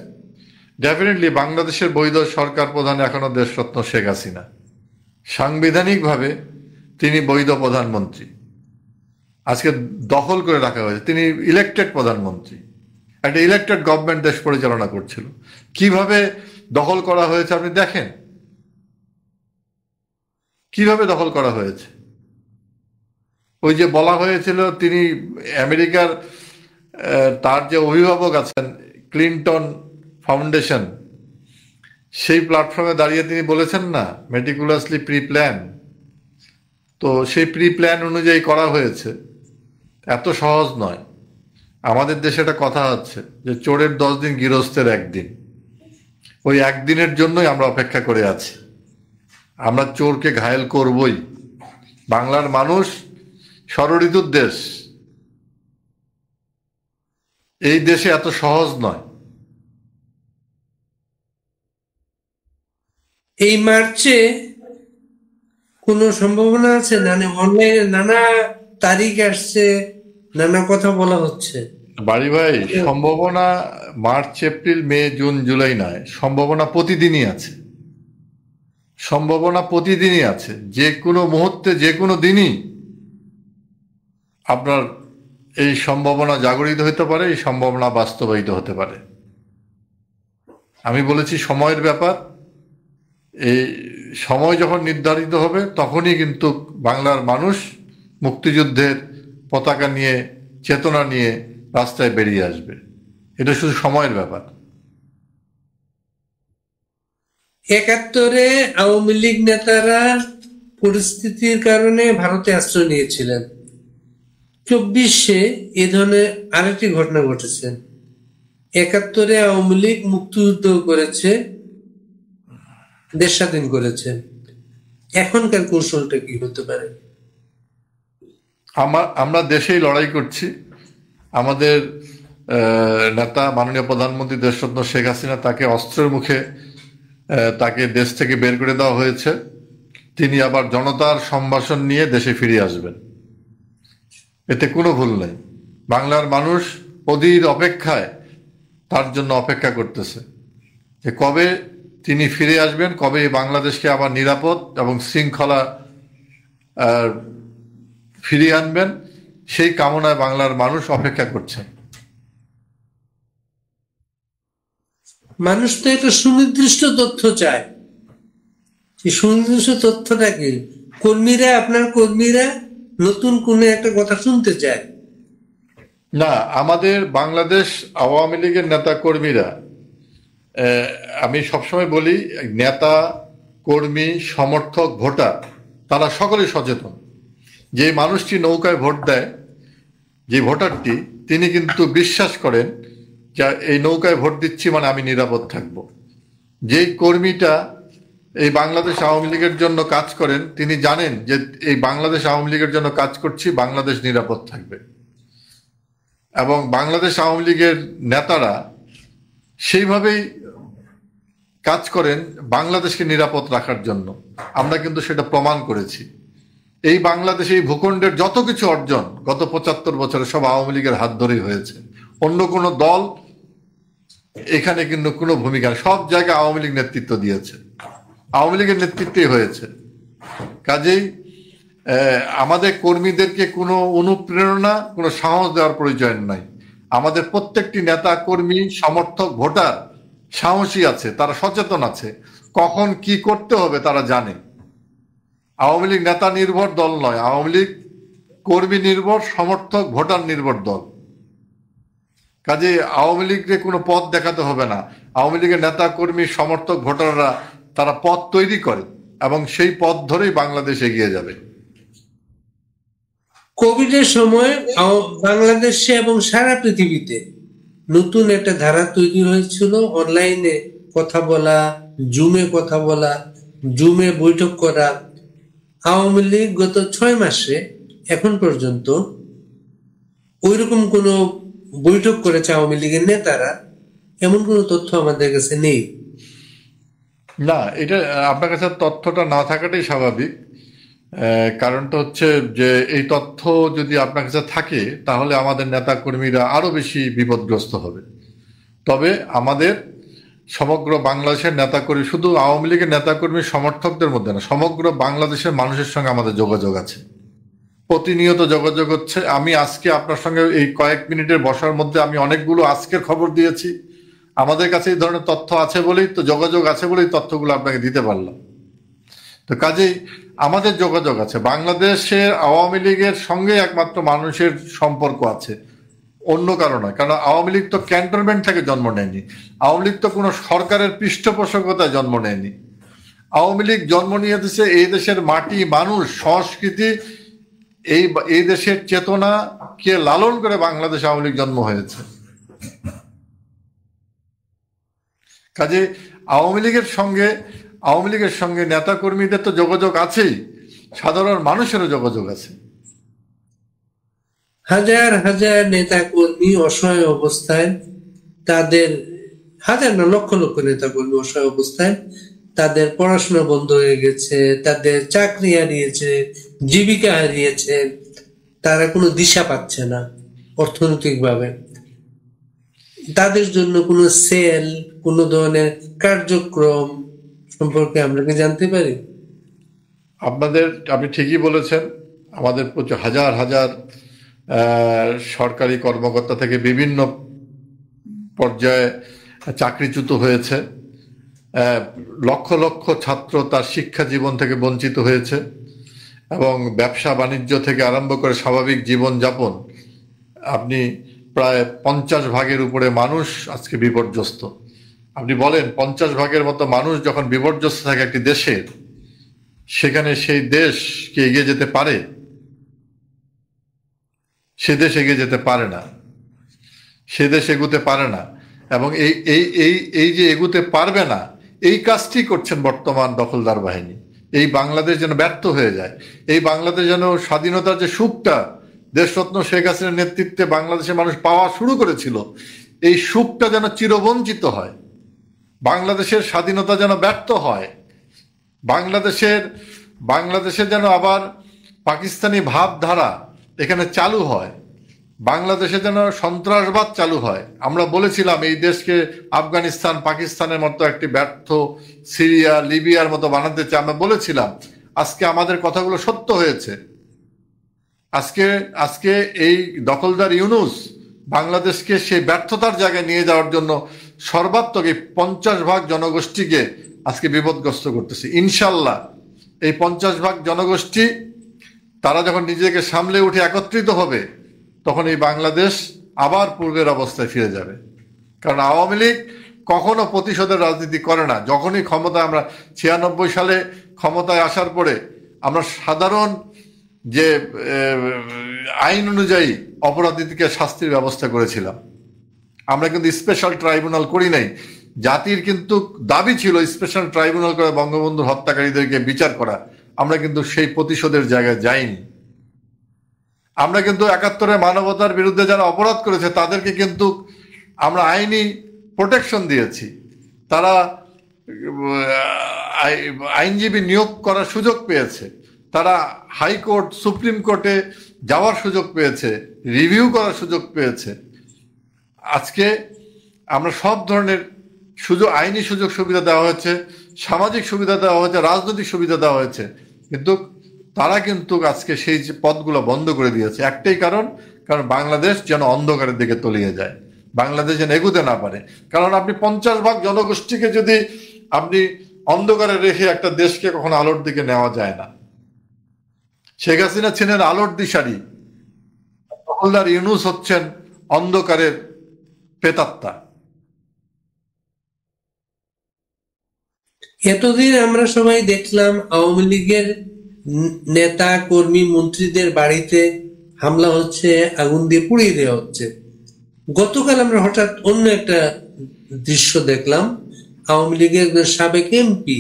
ডেফিনেটলি বাংলাদেশের বৈধ সরকার প্রধান এখনো দেশরত্ন শেখ হাসিনা। সাংবিধানিকভাবে তিনি বৈধ প্রধানমন্ত্রী, আজকে দখল করে রাখা হয়েছে। তিনি ইলেক্টেড প্রধানমন্ত্রী, একটা ইলেক্টেড গভর্নমেন্ট দেশ পরিচালনা করছিল। কিভাবে দখল করা হয়েছে আপনি দেখেন, কিভাবে দখল করা হয়েছে। ওই যে বলা হয়েছিল তিনি আমেরিকার তার যে অভিভাবক আছেন ক্লিন্টন ফাউন্ডেশন, সেই প্ল্যাটফর্মে দাঁড়িয়ে তিনি বলেছেন না মেটিকুলাসলি প্রি প্ল্যান। তো সেই প্রি প্ল্যান অনুযায়ী করা হয়েছে। এত সহজ নয়। আমাদের দেশে একটা কথা আছে যে চোরের 10 দিন গৃহস্থের 1 দিন। ওই একদিনের জন্যই আমরা অপেক্ষা করে আছি। আমরা চোরকে ঘায়েল করবই, বাংলার মানুষ ষড়ঋতুর দেশ, এই দেশে এত সহজ নয়। এই মার্চে কোনো সম্ভাবনা আছে? অনলাইনে নানা তারিখ আসছে, নানা কথা বলা হচ্ছে। বাড়ি ভাই, সম্ভাবনা মার্চ, এপ্রিল, মে, জুন, জুলাই নয়, সম্ভাবনা প্রতিদিনই আছে। সম্ভাবনা প্রতিদিনই আছে, যে কোনো মুহূর্তে, যে কোনো দিনই আপনার এই সম্ভাবনা জাগরিত হতে পারে, এই সম্ভাবনা বাস্তবায়িত হতে পারে। আমি বলেছি সময়ের ব্যাপার। এই সময় যখন নির্ধারিত হবে তখনই কিন্তু বাংলার মানুষ মুক্তিযুদ্ধের পতাকা নিয়ে, চেতনা নিয়ে রাস্তায় বেরিয়ে আসবে। এটা শুধু সময়ের ব্যাপার। 71-এ আওয়ামী লীগ নেতারা পরিস্থিতির কারণে ভারতে আশ্রয় নিয়েছিলেন। 24-এ এ ধরনের আরেকটি ঘটনা ঘটেছে। 71-এ আওয়ামী লীগ মুক্তিযুদ্ধ করেছে, দেশ স্বাধীন করেছে। এখনকার কৌশলটা কি হতে পারে? আমরা দেশেই লড়াই করছি। আমাদের নেতা মাননীয় প্রধানমন্ত্রী দেশরত্ন শেখ হাসিনা, তাকে অস্ত্রের মুখে তাকে দেশ থেকে বের করে দেওয়া হয়েছে। তিনি আবার জনতার সম্ভাষণ নিয়ে দেশে ফিরে আসবেন, এতে কোনো ভুল নেই। বাংলার মানুষ অধীর অপেক্ষায় তার জন্য অপেক্ষা করতেছে যে কবে তিনি ফিরে আসবেন, কবে এই বাংলাদেশকে আবার নিরাপদ এবং শৃঙ্খলা ফিরিয়ে আনবেন, সেই কামনায় বাংলার মানুষ অপেক্ষা করছেন। মানুষ তো একটা সুনির্দিষ্ট তথ্য চায়। এই সুনির্দিষ্ট তথ্যটা কি? আপনার কর্মীরা নতুন কোনো একটা কথা শুনতে চায় না। আমাদের বাংলাদেশ আওয়ামী লীগের নেতা কর্মীরা, আমি সবসময় বলি, নেতা কর্মী, সমর্থক, ভোটার, তারা সকলেই সচেতন। যে মানুষটি নৌকায় ভোট দেয়, যে ভোটারটি, তিনি কিন্তু বিশ্বাস করেন যে এই নৌকায় ভোট দিচ্ছি মানে আমি নিরাপদ থাকব। যেই কর্মীটা এই বাংলাদেশ আওয়ামী লীগের জন্য কাজ করেন, তিনি জানেন যে এই বাংলাদেশ আওয়ামী লীগের জন্য কাজ করছি, বাংলাদেশ নিরাপদ থাকবে। এবং বাংলাদেশ আওয়ামী লীগের নেতারা সেইভাবেই কাজ করেন বাংলাদেশকে নিরাপদ রাখার জন্য। আমরা কিন্তু সেটা প্রমাণ করেছি। এই বাংলাদেশে, এই ভূখণ্ডের যত কিছু অর্জন গত 75 বছরে সব আওয়ামী লীগের হাত ধরেই হয়েছে। অন্য কোনো দল এখানে কিন্তু কোনো ভূমিকা, সব জায়গায় আওয়ামী লীগ নেতৃত্ব দিয়েছে, আওয়ামী লীগের নেতৃত্বেই হয়েছে। কাজেই আমাদের কর্মীদেরকে কোনো অনুপ্রেরণা, কোনো সাহস দেওয়ার প্রয়োজন নাই। আমাদের প্রত্যেকটি নেতা কর্মী, সমর্থক, ভোটার সাহসী আছে, তারা সচেতন আছে, কখন কি করতে হবে তারা জানে। আওয়ামী লীগ নেতা নির্ভর দল নয়, আওয়ামী লীগ কর্মী নির্ভর, সমর্থক, ভোটার নির্ভর দল। কাজে আওয়ামী লীগকে কোনো পথ দেখাতে হবে না। আওয়ামী লীগের নেতা কর্মী, সমর্থক, ভোটাররা তারা পথ তৈরি করে এবং সেই পথ ধরেই বাংলাদেশ এগিয়ে যাবে। কোভিডের সময় বাংলাদেশে এবং সারা পৃথিবীতে নতুন একটা ধারা তৈরি হয়েছিল, অনলাইনে কথা বলা, জুমে কথা বলা, জুমে বৈঠক করা। আওয়ামী লীগ গত 6 মাসে এখন পর্যন্ত ওইরকম কোনো বৈঠক করেছে আওয়ামী লীগের নেতারা, এমন কোনো তথ্য আমাদের কাছে নেই। না, এটা আপনার কাছে তথ্যটা না থাকাটাই স্বাভাবিক। কারণটা হচ্ছে যে এই তথ্য যদি আপনার কাছে থাকে তাহলে আমাদের নেতা কর্মীরা আরো বেশি বিপদগ্রস্ত হবে। তবে আমাদের সমগ্র বাংলাদেশের নেতাকর্মী, শুধু আওয়ামী লীগের নেতাকর্মী সমর্থকদের মধ্যে না, সমগ্র বাংলাদেশের মানুষের সঙ্গে আমাদের যোগাযোগ আছে, প্রতিনিয়ত যোগাযোগ হচ্ছে। আমি আজকে আপনার সঙ্গে এই কয়েক মিনিটের বসার মধ্যে আমি অনেকগুলো আজকের খবর দিয়েছি। আমাদের কাছে এই ধরনের তথ্য আছে বলেই তো, যোগাযোগ আছে বলেই তথ্যগুলো আপনাকে দিতে পারলাম। তো কাজেই আমাদের যোগাযোগ আছে, বাংলাদেশের আওয়ামী লীগের সঙ্গে একমাত্র মানুষের সম্পর্ক আছে, অন্য কারো নয়। কারণ আওয়ামী লীগ তো ক্যান্টনমেন্ট থেকে জন্ম নেয়নি, আওয়ামী লীগ তো কোনো সরকারের পৃষ্ঠপোষকতায় জন্ম নেয়নি। আওয়ামী লীগ জন্ম নিয়ে দিয়েছে এই দেশের মাটি, মানুষ, সংস্কৃতি, এই দেশের চেতনা কে লালন করে বাংলাদেশ আওয়ামী লীগ জন্ম হয়েছে। কাজে আওয়ামী লীগের সঙ্গে নেতা কর্মীদের তো যোগাযোগ আছেই, সাধারণ মানুষেরও যোগাযোগ আছে। হাজার হাজার নেতা কর্মী অসহায় অবস্থায়, তাদের হাজার না লক্ষ লক্ষ নেতা কর্মী অসহায় অবস্থায়, তাদের পড়াশোনা বন্ধ হয়ে গেছে, তাদের চাকরি হারিয়েছে, জীবিকা হারিয়েছে, তারা কোনো দিশা পাচ্ছে না অর্থনৈতিকভাবে। তাদের জন্য কোনো সেল, কোনো ধরনের কার্যক্রম সম্পর্কে আমরা কি জানতে পারি? আপনি ঠিকই বলেছেন, আমাদের প্রচুর হাজার হাজার সরকারি কর্মকর্তা থেকে বিভিন্ন পর্যায়ে চাকরিচ্যুত হয়েছে, লক্ষ লক্ষ ছাত্র তার শিক্ষা জীবন থেকে বঞ্চিত হয়েছে, এবং ব্যবসা বাণিজ্য থেকে আরম্ভ করে স্বাভাবিক জীবনযাপন, আপনি প্রায় 50 ভাগের উপরে মানুষ আজকে বিপর্যস্ত। আপনি বলেন 50 ভাগের মতো মানুষ যখন বিপর্যস্ত থাকে একটি দেশের, সেখানে সেই দেশ কি এগিয়ে যেতে পারে? সে দেশ এগিয়ে যেতে পারে না, সে দেশ এগুতে পারে না। এবং এই এই এই এই যে এগুতে পারবে না, এই কাজটি করছেন বর্তমান দখলদার বাহিনী। এই বাংলাদেশ যেন ব্যর্থ হয়ে যায়, এই বাংলাদেশ যেন স্বাধীনতার যে সুখটা দেশরত্ন শেখ হাসিনার নেতৃত্বে বাংলাদেশের মানুষ পাওয়া শুরু করেছিল, এই সুখটা যেন চিরবঞ্চিত হয়, বাংলাদেশের স্বাধীনতা যেন ব্যর্থ হয়, বাংলাদেশের যেন আবার পাকিস্তানি ভাবধারা এখানে চালু হয়, বাংলাদেশে যেন সন্ত্রাসবাদ চালু হয়। আমরা বলেছিলাম এই দেশকে আফগানিস্তান, পাকিস্তানের মতো একটি ব্যর্থ, সিরিয়া, লিবিয়ার মতো বানাতে চাই, আমরা বলেছিলাম। আজকে আমাদের কথাগুলো সত্য হয়েছে। আজকে এই দখলদার ইউনূস বাংলাদেশকে সেই ব্যর্থতার জায়গায় নিয়ে যাওয়ার জন্য সর্বাত্মক এই 50 ভাগ জনগোষ্ঠীকে আজকে বিপদগ্রস্ত করতেছে। ইনশাল্লাহ এই 50 ভাগ জনগোষ্ঠী তারা যখন নিজেকে সামলে উঠে একত্রিত হবে, তখন এই বাংলাদেশ আবার পূর্বের অবস্থায় ফিরে যাবে। কারণ আওয়ামী লীগ কখনো প্রতিশোধের রাজনীতি করে না। যখনই ক্ষমতায়, আমরা 96 সালে ক্ষমতায় আসার পরে আমরা সাধারণ যে আইন অনুযায়ী অপরাধীকে শাস্তির ব্যবস্থা করেছিলাম। আমরা কিন্তু স্পেশাল ট্রাইব্যুনাল করি নাই। জাতির কিন্তু দাবি ছিল স্পেশাল ট্রাইব্যুনাল করে বঙ্গবন্ধুর হত্যাকারীদেরকে বিচার করা। আমরা কিন্তু সেই প্রতিশোধের জায়গায় যাইনি। আমরা কিন্তু 71-এ মানবতার বিরুদ্ধে যারা অপরাধ করেছে তাদেরকে কিন্তু আমরা আইনি প্রোটেকশন দিয়েছি। তারা আইনজীবী নিয়োগ করার সুযোগ পেয়েছে, তারা হাইকোর্ট, সুপ্রিম কোর্টে যাওয়ার সুযোগ পেয়েছে, রিভিউ করার সুযোগ পেয়েছে। আজকে আমরা সব ধরনের আইনি সুযোগ সুবিধা দেওয়া হয়েছে, সামাজিক সুবিধা দেওয়া হয়েছে, রাজনৈতিক সুবিধা দেওয়া হয়েছে, কিন্তু তারা কিন্তু আজকে সেই যে পথগুলো বন্ধ করে দিয়েছে। একটাই কারণ বাংলাদেশ যেন অন্ধকারের দিকে তলিয়ে যায়, বাংলাদেশ যেন এগুতে না পারে। কারণ আপনি 50 ভাগ জনগোষ্ঠীকে যদি আপনি অন্ধকারে রেখে একটা দেশকে কখনো আলোর দিকে নেওয়া যায় না। শেখ হাসিনা ছিলেন আলোর দিশারি, দখলদার ইউনূস হচ্ছেন অন্ধকারের প্রেতাত্মা। এতদিন আমরা সবাই দেখলাম আওয়ামী লীগের নেতা কর্মী মন্ত্রীদের বাড়িতে হামলা হচ্ছে, আগুন দিয়ে পুড়িয়ে দেওয়া হচ্ছে। গতকাল আমরা হঠাৎ অন্য একটা দৃশ্য দেখলাম, আওয়ামী লীগের একজন সাবেক এমপি,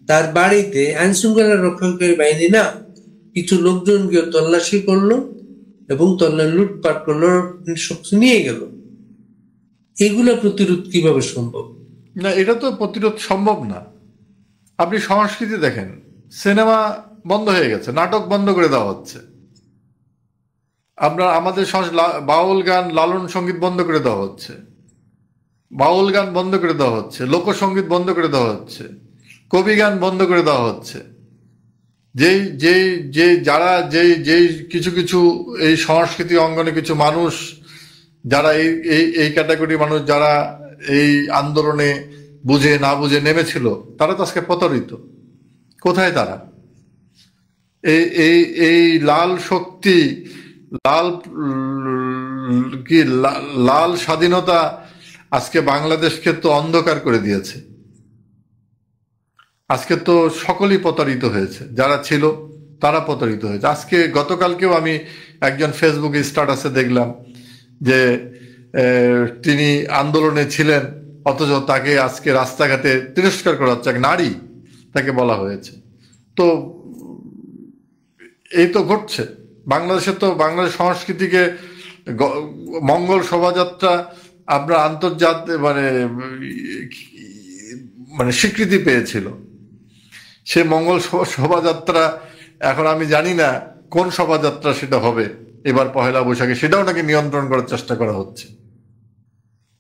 তার বাড়িতে আইন শৃঙ্খলা রক্ষাকারী বাহিনী না কিছু লোকজন গিয়ে তল্লাশি করলো এবং লুটপাট করলো, সবকিছু নিয়ে গেল। এগুলো প্রতিরোধ কিভাবে সম্ভব? না, এটা তো প্রতিরোধ সম্ভব না। আপনি সংস্কৃতি দেখেন, সিনেমা বন্ধ হয়ে গেছে, নাটক বন্ধ করে দেওয়া হচ্ছে, আমাদের বাউল গান, লালন সঙ্গীত বন্ধ করে দেওয়া হচ্ছে, বাউল গান বন্ধ করে দেওয়া হচ্ছে, লোকসঙ্গীত বন্ধ করে দেওয়া হচ্ছে, কবি গান বন্ধ করে দেওয়া হচ্ছে। যেই কিছু কিছু এই সংস্কৃতি অঙ্গনে কিছু মানুষ যারা এই ক্যাটাগরি মানুষ যারা এই আন্দোলনে বুঝে না বুঝে নেমেছিল, তারা তো আজকে প্রতারিত। কোথায় তারা? এই লাল শক্তি, লাল স্বাধীনতা আজকে বাংলাদেশকে তো অন্ধকার করে দিয়েছে। আজকে তো সকলেই প্রতারিত হয়েছে, যারা ছিল তারা প্রতারিত হয়েছে। আজকে গতকালকেও আমি একজন ফেসবুক স্ট্যাটাসে দেখলাম যে তিনি আন্দোলনে ছিলেন, অথচ তাকে আজকে রাস্তাঘাটে তিরস্কার করা হচ্ছে, এক নারী তাকে বলা হয়েছে। তো এই তো ঘটছে বাংলাদেশে। তো বাংলাদেশ সংস্কৃতিকে গ- মঙ্গল শোভাযাত্রা আমরা আন্তর্জাতিক মানে স্বীকৃতি পেয়েছিল। সে মঙ্গল শোভাযাত্রা এখন আমি জানি না কোন শোভাযাত্রা সেটা হবে এবার পহেলা বৈশাখে, সেটাও নাকি নিয়ন্ত্রণ করার চেষ্টা করা হচ্ছে।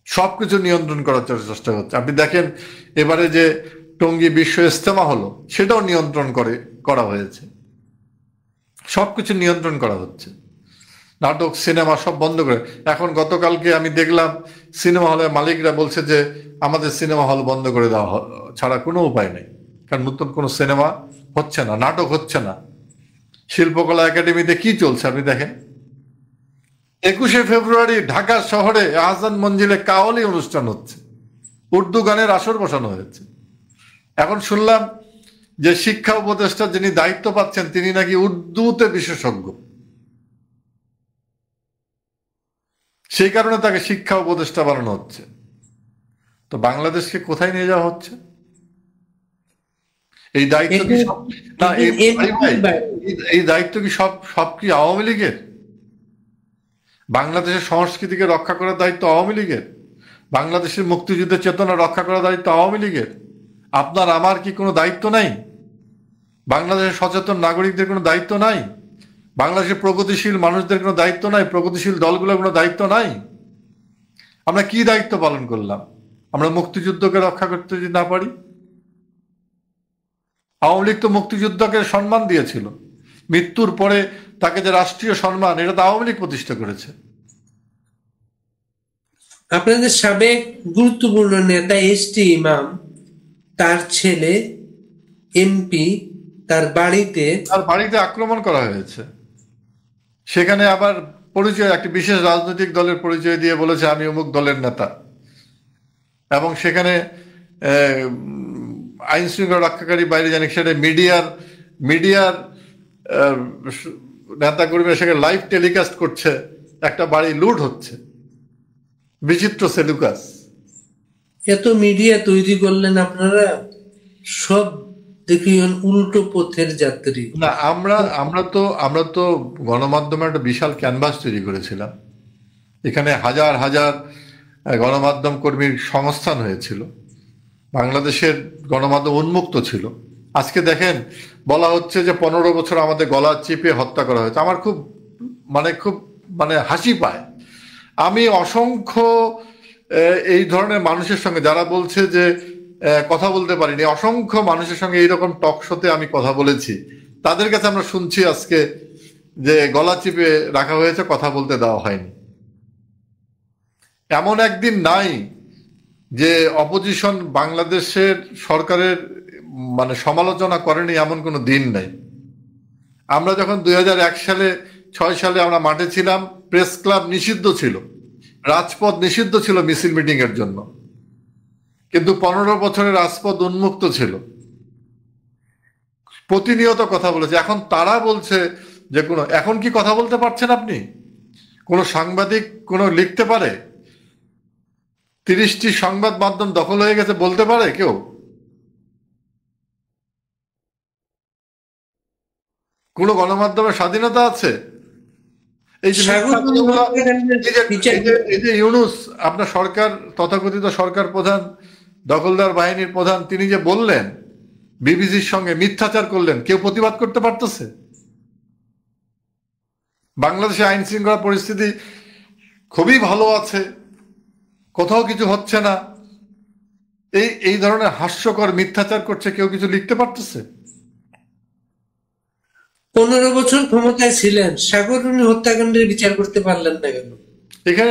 সবকিছু নিয়ন্ত্রণ করার চেষ্টা হচ্ছে। আপনি দেখেন এবারে যে টঙ্গী বিশ্ব ইজতেমা হলো, সেটাও নিয়ন্ত্রণ করা হয়েছে। সবকিছু নিয়ন্ত্রণ করা হচ্ছে। নাটক সিনেমা সব বন্ধ করে এখন, গতকালকে আমি দেখলাম সিনেমা হলের মালিকরা বলছে যে আমাদের সিনেমা হল বন্ধ করে দেওয়া ছাড়া কোনো উপায় নেই, কারণ নতুন কোনো সিনেমা হচ্ছে না, নাটক হচ্ছে না। শিল্পকলা একাডেমিতে কি চলছে আপনি দেখেন। 21শে ফেব্রুয়ারি ঢাকা শহরে আহসান মঞ্জিলে কাওয়ালি অনুষ্ঠান হচ্ছে, উর্দু গানের আসর বসানো হয়েছে। এখন শুনলাম যে শিক্ষা উপদেষ্টা যিনি দায়িত্ব পাচ্ছেন তিনি নাকি উর্দুতে বিশেষজ্ঞ, সেই কারণে তাকে শিক্ষা উপদেষ্টা বানানো হচ্ছে। তো বাংলাদেশকে কোথায় নিয়ে যাওয়া হচ্ছে? এই দায়িত্ব কি সব না এই দায়িত্ব কি সব কি আওয়ামী লীগের? বাংলাদেশের সংস্কৃতিকে রক্ষা করার দায়িত্ব আওয়ামী লীগের? বাংলাদেশের মুক্তিযুদ্ধের চেতনা রক্ষা করার দায়িত্ব আওয়ামী লীগের? আপনার আমার কি কোনো দায়িত্ব নাই? বাংলাদেশের সচেতন নাগরিকদের কোনো দায়িত্ব নাই? বাংলাদেশের প্রগতিশীল মানুষদের কোনো দায়িত্ব নাই? প্রগতিশীল দলগুলোর কোনো দায়িত্ব নাই? আমরা কি দায়িত্ব পালন করলাম? আমরা মুক্তিযুদ্ধকে রক্ষা করতে যদি না পারি? আওয়ামী লীগ তো মুক্তিযুদ্ধকে সম্মান দিয়েছিল, মৃত্যুর পরে তাকে যে রাষ্ট্রীয় সম্মান, এটা তো আওয়ামী লীগ প্রতিষ্ঠা করেছে। আপনাদের সাবেক গুরুত্বপূর্ণ নেতা এস.টি. ইমাম, তার ছেলে এমপি, তার বাড়িতে আক্রমণ করা হয়েছে। সেখানে আবার পরিচয়, একটি বিশেষ রাজনৈতিক দলের পরিচয় দিয়ে বলেছে আমি অমুক দলের নেতা, এবং সেখানে আইন শৃঙ্খলা রক্ষাকারী বাইরে জানি সেটা মিডিয়ার নেতা কর্মীরা সেখানে লাইভ টেলিকাস্ট করছে, একটা বাড়ি লুট হচ্ছে। বিচিত্র সেলুকাস। এত মিডিয়া তৈরি করলেন আপনারা, সব দেখি উল্টো পথের যাত্রী। না, আমরা তো গণমাধ্যমে একটা বিশাল ক্যানভাস তৈরি করেছিলাম। এখানে হাজার হাজার গণমাধ্যম কর্মীর সংস্থান হয়েছিল। বাংলাদেশের গণমাধ্যম উন্মুক্ত ছিল। আজকে দেখেন বলা হচ্ছে যে 15 বছর আমাদের গলা চিপে হত্যা করা হয়েছে। আমার খুব হাসি পায়। আমি অসংখ্য এই ধরনের মানুষের সঙ্গে, যারা বলছে যে কথা বলতে পারিনি, অসংখ্য মানুষের সঙ্গে এইরকম টক শোতে আমি কথা বলেছি। তাদের কাছে আমরা শুনছি আজকে যে গলা চিপে রাখা হয়েছে, কথা বলতে দেওয়া হয়নি। এমন একদিন নাই যে অপোজিশন বাংলাদেশের সরকারের সমালোচনা করেনি, এমন কোনো দিন নাই। আমরা যখন 2001 সালে 6 সালে আমরা মাঠে ছিলাম, প্রেস ক্লাব নিষিদ্ধ ছিল, রাজপথ নিষিদ্ধ ছিল মিছিল মিটিং এর জন্য, কিন্তু 15 বছরের রাজপথ উন্মুক্ত ছিল। প্রতিনিয়ত কথা বলেছে। এখন তারা বলছে যে এখন কি কথা বলতে পারছেন আপনি? কোনো সাংবাদিক লিখতে পারে? 30টি সংবাদ মাধ্যম দখল হয়ে গেছে বলতে পারে কেউ? কোনো গণমাধ্যমের স্বাধীনতা আছে? এই যে ইউনূস, আপনার সরকার, তথাকথিত সরকার প্রধান, দখলদার বাহিনীর প্রধান, তিনি যে বললেন বিবিসির সঙ্গে মিথ্যাচার করলেন, কেউ প্রতিবাদ করতে পারতেছে? বাংলাদেশে আইন শৃঙ্খলা পরিস্থিতি খুবই ভালো আছে, কোথাও কিছু হচ্ছে না, এই ধরনের হাস্যকর মিথ্যাচার করছে, কেউ কিছু লিখতে পারতেছে? 15 বছর ক্ষমতায় ছিলেন, সাগররুনি হত্যাকাণ্ডের বিচার করতে পারলেন না কেন? এখানে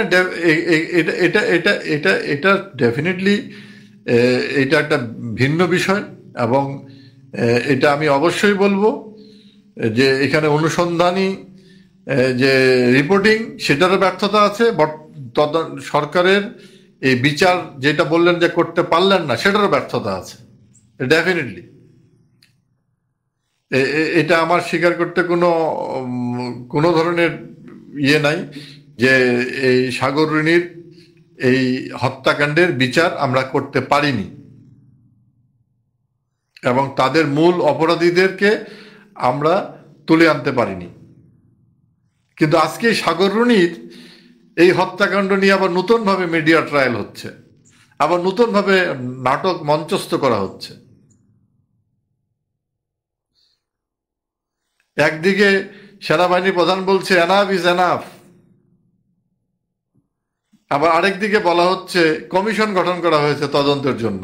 এটা ডেফিনেটলি এটা একটা ভিন্ন বিষয়, এবং এটা আমি অবশ্যই বলবো যে এখানে অনুসন্ধানী যে রিপোর্টিং, সেটারও ব্যর্থতা আছে। সরকারের এই বিচার যেটা বললেন যে করতে পারলেন না, সেটারও ব্যর্থতা আছে ডেফিনেটলি। এটা আমার স্বীকার করতে কোনো ধরনের ইয়ে নাই যে এই সাগররুনির এই হত্যাকাণ্ডের বিচার আমরা করতে পারিনি, এবং তাদের মূল অপরাধীদেরকে আমরা তুলে আনতে পারিনি। কিন্তু আজকে সাগররুনির এই হত্যাকাণ্ড নিয়ে আবার নতুনভাবে মিডিয়া ট্রায়াল হচ্ছে, আবার নতুনভাবে নাটক মঞ্চস্থ করা হচ্ছে। একদিকে সেনাবাহিনী প্রধান বলছে এনাফ ইজ এনাফ, আবার আরেকদিকে বলা হচ্ছে কমিশন গঠন করা হয়েছে তদন্তের জন্য।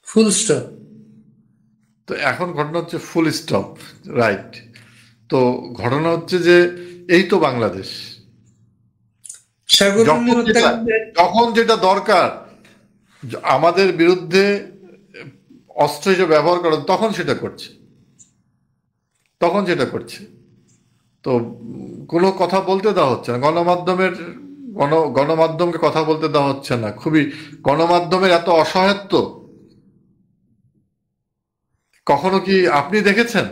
Full stop. তো এখন ঘটনা হচ্ছে ফুল স্টপ, রাইট। তো ঘটনা হচ্ছে যে এই তো বাংলাদেশ, সাগররুনি যখন যেটা হত্যাকাণ্ডের যখন যেটা দরকার আমাদের বিরুদ্ধে অস্ত্র হিসেবে ব্যবহার করা, তখন সেটা করছে, তখন সেটা করছে। তো কোনো কথা বলতে দেওয়া হচ্ছে না, গণমাধ্যমকে কথা বলতে দেওয়া হচ্ছে না। খুবই গণমাধ্যমের এত অসহায়ত্ব কখনো কি আপনি দেখেছেন?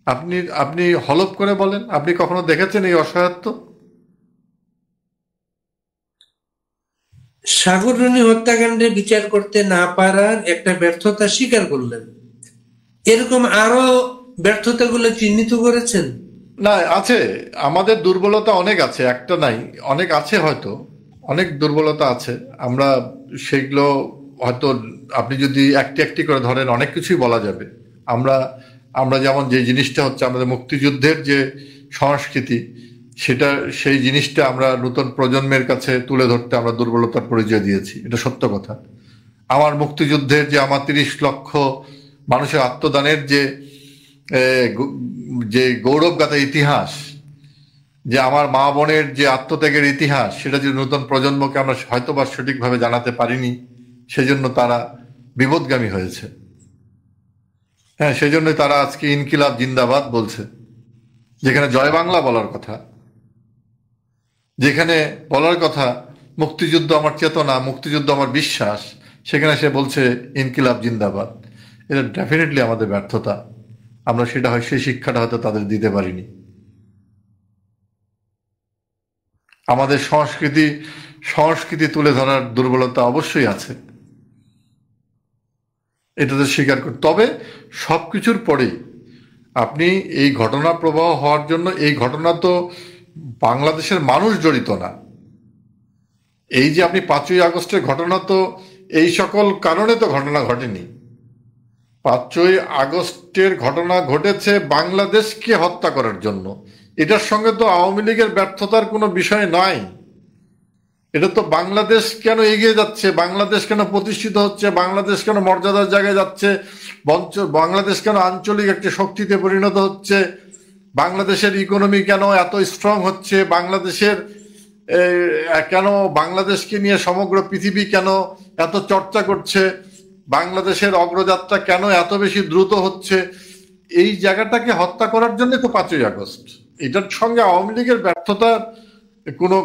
আপনি আপনি হলপ করে বলেন, আপনি কখনো দেখেছেন এই অসহায়ত্ব? সাগররুনি হত্যাকাণ্ডে বিচার করতে না পারার একটা ব্যর্থতা স্বীকার করলেন। এরকম আরো ব্যর্থতাগুলো চিহ্নিত করেছেন? না, আছে। আমাদের দুর্বলতা অনেক আছে, একটা নাই, অনেক আছে, হয়তো অনেক দুর্বলতা আছে। আমরা সেগুলো হয়তো আপনি যদি একটি একটি করে ধরেন অনেক কিছুই বলা যাবে। আমরা আমরা যেমন যে জিনিসটা হচ্ছে আমাদের মুক্তিযুদ্ধের যে সংস্কৃতি, সেই জিনিসটা আমরা নতুন প্রজন্মের কাছে তুলে ধরতে আমরা দুর্বলতার পরিচয় দিয়েছি, এটা সত্য কথা। আমার মুক্তিযুদ্ধের যে আমার 30 লক্ষ মানুষের আত্মদানের এ, গো- যে গৌরবগাথা ইতিহাস, যে আমার মা বোনের যে আত্মত্যাগের ইতিহাস, সেটা যে নতুন প্রজন্মকে আমরা হয়তোবা সঠিকভাবে জানাতে পারিনি, সেজন্য তারা বিপদগামী হয়েছে। হ্যাঁ, সেই জন্যই তারা আজকে ইনকিলাব জিন্দাবাদ বলছে, যেখানে জয় বাংলা বলার কথা, যেখানে বলার কথা মুক্তিযুদ্ধ আমার চেতনা, মুক্তিযুদ্ধ আমার বিশ্বাস, সেখানে সে বলছে ইনকিলাব জিন্দাবাদ। এটা ডেফিনেটলি আমাদের ব্যর্থতা। আমরা সেই শিক্ষাটা হয়তো তাদের দিতে পারিনি। আমাদের সংস্কৃতি তুলে ধরার দুর্বলতা অবশ্যই আছে, এটা তো স্বীকার করি। তবে সবকিছুর পরেই আপনি এই ঘটনা প্রবাহ হওয়ার জন্য, এই ঘটনা তো বাংলাদেশের মানুষ জড়িত না। এই যে আপনি 5ই আগস্টের ঘটনা, তো এই সকল কারণে তো ঘটনা ঘটেনি। 5ই আগস্টের ঘটনা ঘটেছে বাংলাদেশকে হত্যা করার জন্য। এটার সঙ্গে তো আওয়ামী লীগের ব্যর্থতার কোনো বিষয় নাই। এটা তো বাংলাদেশ কেন এগিয়ে যাচ্ছে, বাংলাদেশ কেন প্রতিষ্ঠিত হচ্ছে, বাংলাদেশ কেন মর্যাদার জায়গায় যাচ্ছে, বাংলাদেশ কেন আঞ্চলিক একটি শক্তিতে পরিণত হচ্ছে, বাংলাদেশের ইকোনমি কেন এত স্ট্রং হচ্ছে, কেন বাংলাদেশকে নিয়ে সমগ্র পৃথিবী কেন এত চর্চা করছে, বাংলাদেশের অগ্রযাত্রা কেন এত বেশি দ্রুত হচ্ছে, এই জায়গাটাকে হত্যা করার জন্য তো 5ই আগস্ট। এটার সঙ্গে আওয়ামী লীগের ব্যর্থতার কোনো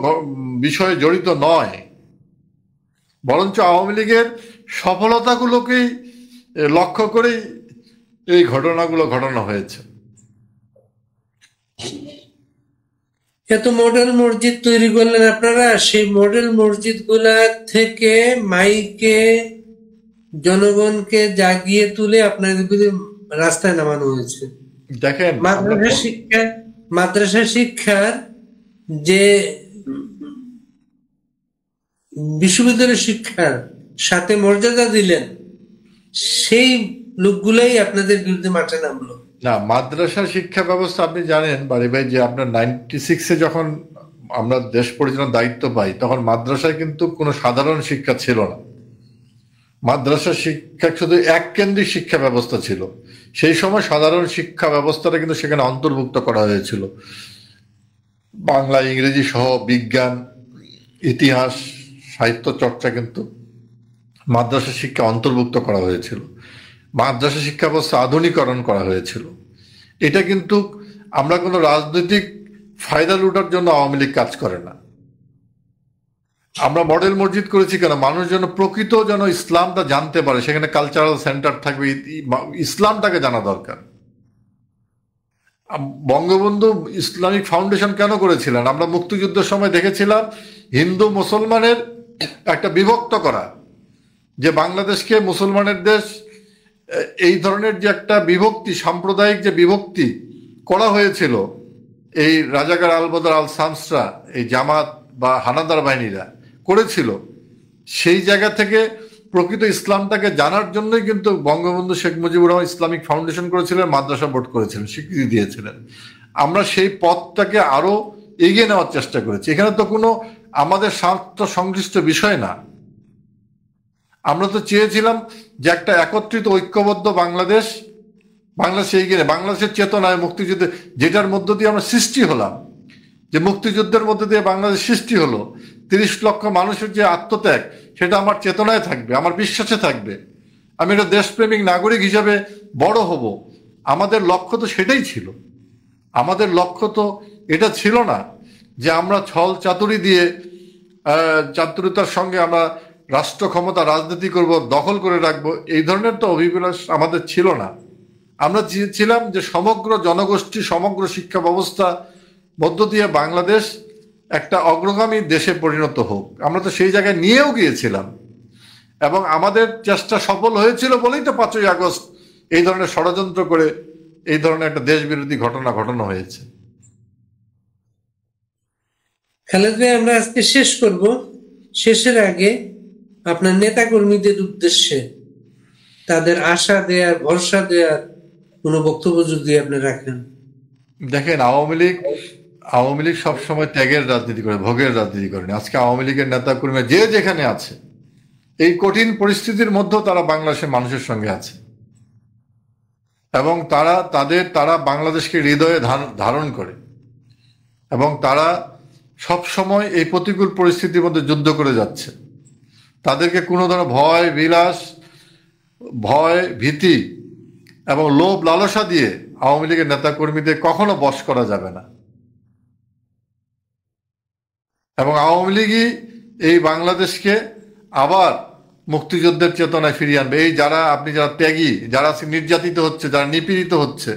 বিষয় জড়িত নয়, বরঞ্চ আওয়ামী লীগের সফলতাগুলোকেই লক্ষ্য করেই এই ঘটনাগুলো ঘটানো হয়েছে। এত মডেল মসজিদ তৈরি করলেন আপনারা, সেই মডেল মসজিদ গুলা থেকে মাইকে জনগণকে জাগিয়ে তুলে আপনাদের রাস্তায় নামানো হয়েছে। দেখেন, মাদ্রাসা শিক্ষার যে বিশ্ববিদ্যালয় শিক্ষার সাথে মর্যাদা দিলেন, সেই লোকগুলাই আপনাদের বিরুদ্ধে মাঠে নামলো। না, মাদ্রাসা শিক্ষা ব্যবস্থা আপনি জানেন বাড়ি ভাই, যে আপনার 96-এ যখন আমরা দেশ পরিচালনার দায়িত্ব পাই, তখন মাদ্রাসায় কিন্তু কোনো সাধারণ শিক্ষা ছিল না। মাদ্রাসা শিক্ষা শুধু এক কেন্দ্রিক শিক্ষা ব্যবস্থা ছিল। সেই সময় সাধারণ শিক্ষা ব্যবস্থাটা কিন্তু সেখানে অন্তর্ভুক্ত করা হয়েছিল। বাংলা, ইংরেজি সহ বিজ্ঞান, ইতিহাস, সাহিত্য চর্চা কিন্তু মাদ্রাসা শিক্ষা অন্তর্ভুক্ত করা হয়েছিল। মাদ্রাসা শিক্ষা ব্যবস্থা আধুনিকরণ করা হয়েছিল। এটা কিন্তু আমরা কোনো রাজনৈতিক ফায়দা লুটার জন্য আওয়ামী লীগ কাজ করে না। আমরা মডেল মসজিদ করেছি কেন? মানুষ যেন প্রকৃত যেন ইসলামটা জানতে পারে, সেখানে কালচারাল সেন্টার থাকবে, ইসলামটাকে জানা দরকার। বঙ্গবন্ধু ইসলামিক ফাউন্ডেশন কেন করেছিলেন? আমরা মুক্তিযুদ্ধের সময় দেখেছিলাম হিন্দু মুসলমানের একটা বিভক্ত করা, যে বাংলাদেশকে মুসলমানের দেশ এই ধরনের যে একটা বিভক্তি, সাম্প্রদায়িক যে বিভক্তি করা হয়েছিল, এই রাজাকার আল বদর আল শামসরা, এই জামাত বা হানাদার বাহিনীরা করেছিল, সেই জায়গা থেকে প্রকৃত ইসলামটাকে জানার জন্যই কিন্তু বঙ্গবন্ধু শেখ মুজিবুর রহমান ইসলামিক ফাউন্ডেশন করেছিলেন, মাদ্রাসা বোর্ড করেছিলেন, স্বীকৃতি দিয়েছিলেন। আমরা সেই পথটাকে আরো এগিয়ে নেওয়ার চেষ্টা করেছি। এখানে তো কোনো আমাদের স্বার্থ সংশ্লিষ্ট বিষয় না। আমরা তো চেয়েছিলাম যে একটা একত্রিত ঐক্যবদ্ধ বাংলাদেশ, বাংলাদেশে এগিয়ে নেয়, বাংলাদেশের চেতনায় মুক্তিযুদ্ধে, যেটার মধ্য দিয়ে আমরা সৃষ্টি হলাম, যে মুক্তিযুদ্ধের মধ্যে দিয়ে বাংলাদেশ সৃষ্টি হলো, ৩০ লক্ষ মানুষের যে আত্মত্যাগ, সেটা আমার চেতনায় থাকবে, আমার বিশ্বাসে থাকবে। আমি একটা দেশপ্রেমিক নাগরিক হিসাবে বড় হব। আমাদের লক্ষ্য তো সেটাই ছিল। আমাদের লক্ষ্য তো এটা ছিল না যে আমরা ছল চাতুরি দিয়ে, চাতুরিতার সঙ্গে আমরা রাষ্ট্র ক্ষমতা রাজনীতি করব, দখল করে রাখবো, এই ধরনের তো অভিলাষ আমাদের ছিল না। আমরা চেয়েছিলাম যে সমগ্র জনগোষ্ঠী, সমগ্র শিক্ষা ব্যবস্থা মধ্য দিয়ে বাংলাদেশ একটা অগ্রগামী দেশে পরিণত হোক। আমরা তো সেই জায়গায় নিয়েও গিয়েছিলাম, এবং আমাদের চেষ্টা সফল হয়েছিল বলেই তো 5ই আগস্ট এই ধরনের ষড়যন্ত্র করে এই ধরনের একটা দেশ বিরোধী ঘটনা ঘটানো হয়েছে। খালেদ ভাই, আমরা আজকে শেষ করব। শেষের আগে আপনার নেতা কর্মীদের উদ্দেশ্যে তাদের আশা দেয়ার, ভরসা দেয়ার কোনো বক্তব্য যদি আপনি রাখেন। দেখেন, আওয়ামী লীগ সবসময় ত্যাগের রাজনীতি করে, ভোগের রাজনীতি করেনি। আজকে আওয়ামী লীগের নেতা কর্মী যে যেখানে আছে, এই কঠিন পরিস্থিতির মধ্যেও তারা বাংলাদেশের মানুষের সঙ্গে আছে, এবং তারা বাংলাদেশকে হৃদয়ে ধারণ করে, এবং তারা সব সময় এই প্রতিকূল পরিস্থিতির মধ্যে যুদ্ধ করে যাচ্ছে। তাদেরকে কোনো ধরনের ভয়, ভীতি এবং লোভ লালসা দিয়ে আওয়ামী লীগের নেতা কর্মীদের কখনো বশ করা যাবে না। এবং আওয়ামী লীগই এই বাংলাদেশকে আবার মুক্তিযুদ্ধের চেতনায় ফিরিয়ে আনবে। এই যারা ত্যাগী, যারা নির্যাতিত হচ্ছে, যারা নিপীড়িত হচ্ছে,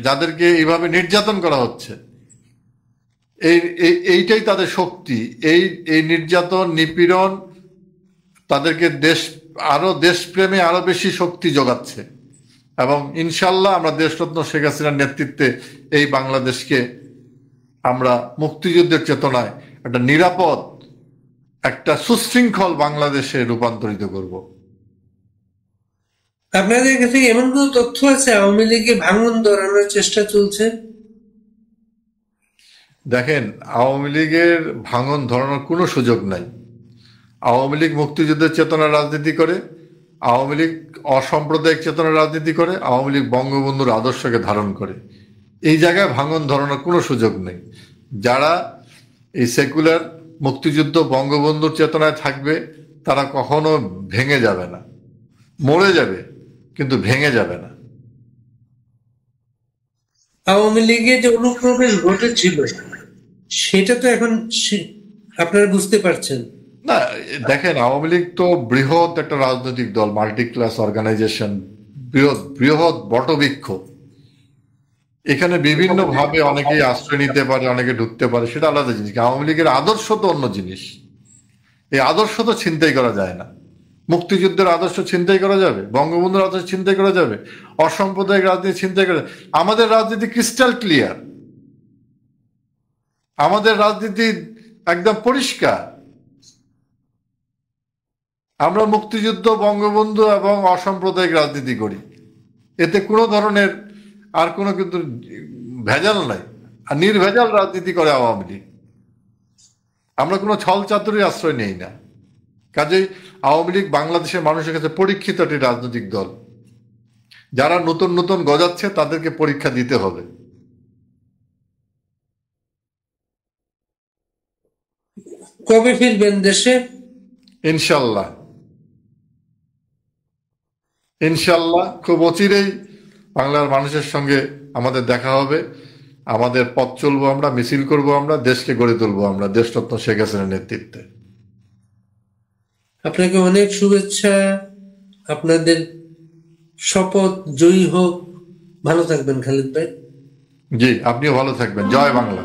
যাদেরকে এইভাবে নির্যাতন করা হচ্ছে, এইটাই তাদের শক্তি। এই নির্যাতন, নিপীড়ন তাদেরকে দেশপ্রেমে আরো বেশি শক্তি যোগাচ্ছে। এবং ইনশাল্লাহ আমরা দেশরত্ন শেখ হাসিনার নেতৃত্বে এই বাংলাদেশকে আমরা মুক্তিযুদ্ধের চেতনায় একটা নিরাপদ, একটা সুশৃঙ্খল বাংলাদেশে রূপান্তরিত করব। আপনাদের কাছে এমন কোন তথ্য আছে আওয়ামী লীগের ভাঙন ধরানোর চেষ্টা চলছে? দেখেন, আওয়ামী লীগের ভাঙন ধরানোর কোনো সুযোগ নাই। আওয়ামী লীগ মুক্তিযুদ্ধের চেতনার রাজনীতি করে, আওয়ামী লীগ অসাম্প্রদায়িক চেতনার রাজনীতি করে, আওয়ামী লীগ বঙ্গবন্ধুর আদর্শকে ধারণ করে। এই জায়গায় ভাঙন ধরানোর কোনো সুযোগ নেই। যারা এই সেকুলার মুক্তিযুদ্ধ বঙ্গবন্ধুর চেতনায় থাকবে, তারা কখনো ভেঙে যাবে না। মরে যাবে, কিন্তু ভেঙে যাবে না। আওয়ামী লীগে যে অনুপ্রবেশ ঘটেছিল, সেটা তো এখন আপনারা বুঝতে পারছেন না। দেখেন, আওয়ামী লীগ তো বৃহৎ একটা রাজনৈতিক দল, মাল্টি ক্লাস অর্গানাইজেশন, বৃহৎ বটবৃক্ষ। এখানে বিভিন্ন ভাবে অনেকেই আশ্রয় নিতে পারে, অনেকে ঢুকতে পারে, সেটা আলাদা জিনিস। আওয়ামী লীগের আদর্শ তো অন্য জিনিস। এই আদর্শ তো ছিনতাই করা যায় না। মুক্তিযুদ্ধের আদর্শ ছিনতাই করা যাবে? বঙ্গবন্ধুর আদর্শ ছিনতাই করা যাবে? অসাম্প্রদায়িক রাজনীতি ছিনতাই করা যাবে? আমাদের রাজনীতি ক্রিস্টাল ক্লিয়ার, আমাদের রাজনীতি একদম পরিষ্কার। আমরা মুক্তিযুদ্ধ, বঙ্গবন্ধু এবং অসাম্প্রদায়িক রাজনীতি করি। এতে কোনো ধরনের আর কোনো কিন্তু ভেজাল নাই। আর নির্ভেজাল রাজনীতি করে আওয়ামী লীগ। আমরা কোনো ছল চাতুরির আশ্রয় নেই না। কাজেই আওয়ামী লীগ বাংলাদেশের মানুষের কাছে পরীক্ষিত একটি রাজনৈতিক দল। যারা নতুন নতুন গজাচ্ছে, তাদেরকে পরীক্ষা দিতে হবে। কবে ফিরবেন দেশে? ইনশাল্লাহ, খুব অচিরেই বাংলার মানুষের সঙ্গে আমাদের দেখা হবে। আমাদের পথ চলবো, আমরা মিছিল করব, আমরা দেশকে গড়ে তুলবো, আমরা দেশরত্ন শেখ হাসিনার নেতৃত্বে। আপনাকে অনেক শুভেচ্ছা। আপনাদের শপথ জয়ী হোক। ভালো থাকবেন খালিদ ভাই। জি, আপনিও ভালো থাকবেন। জয় বাংলা।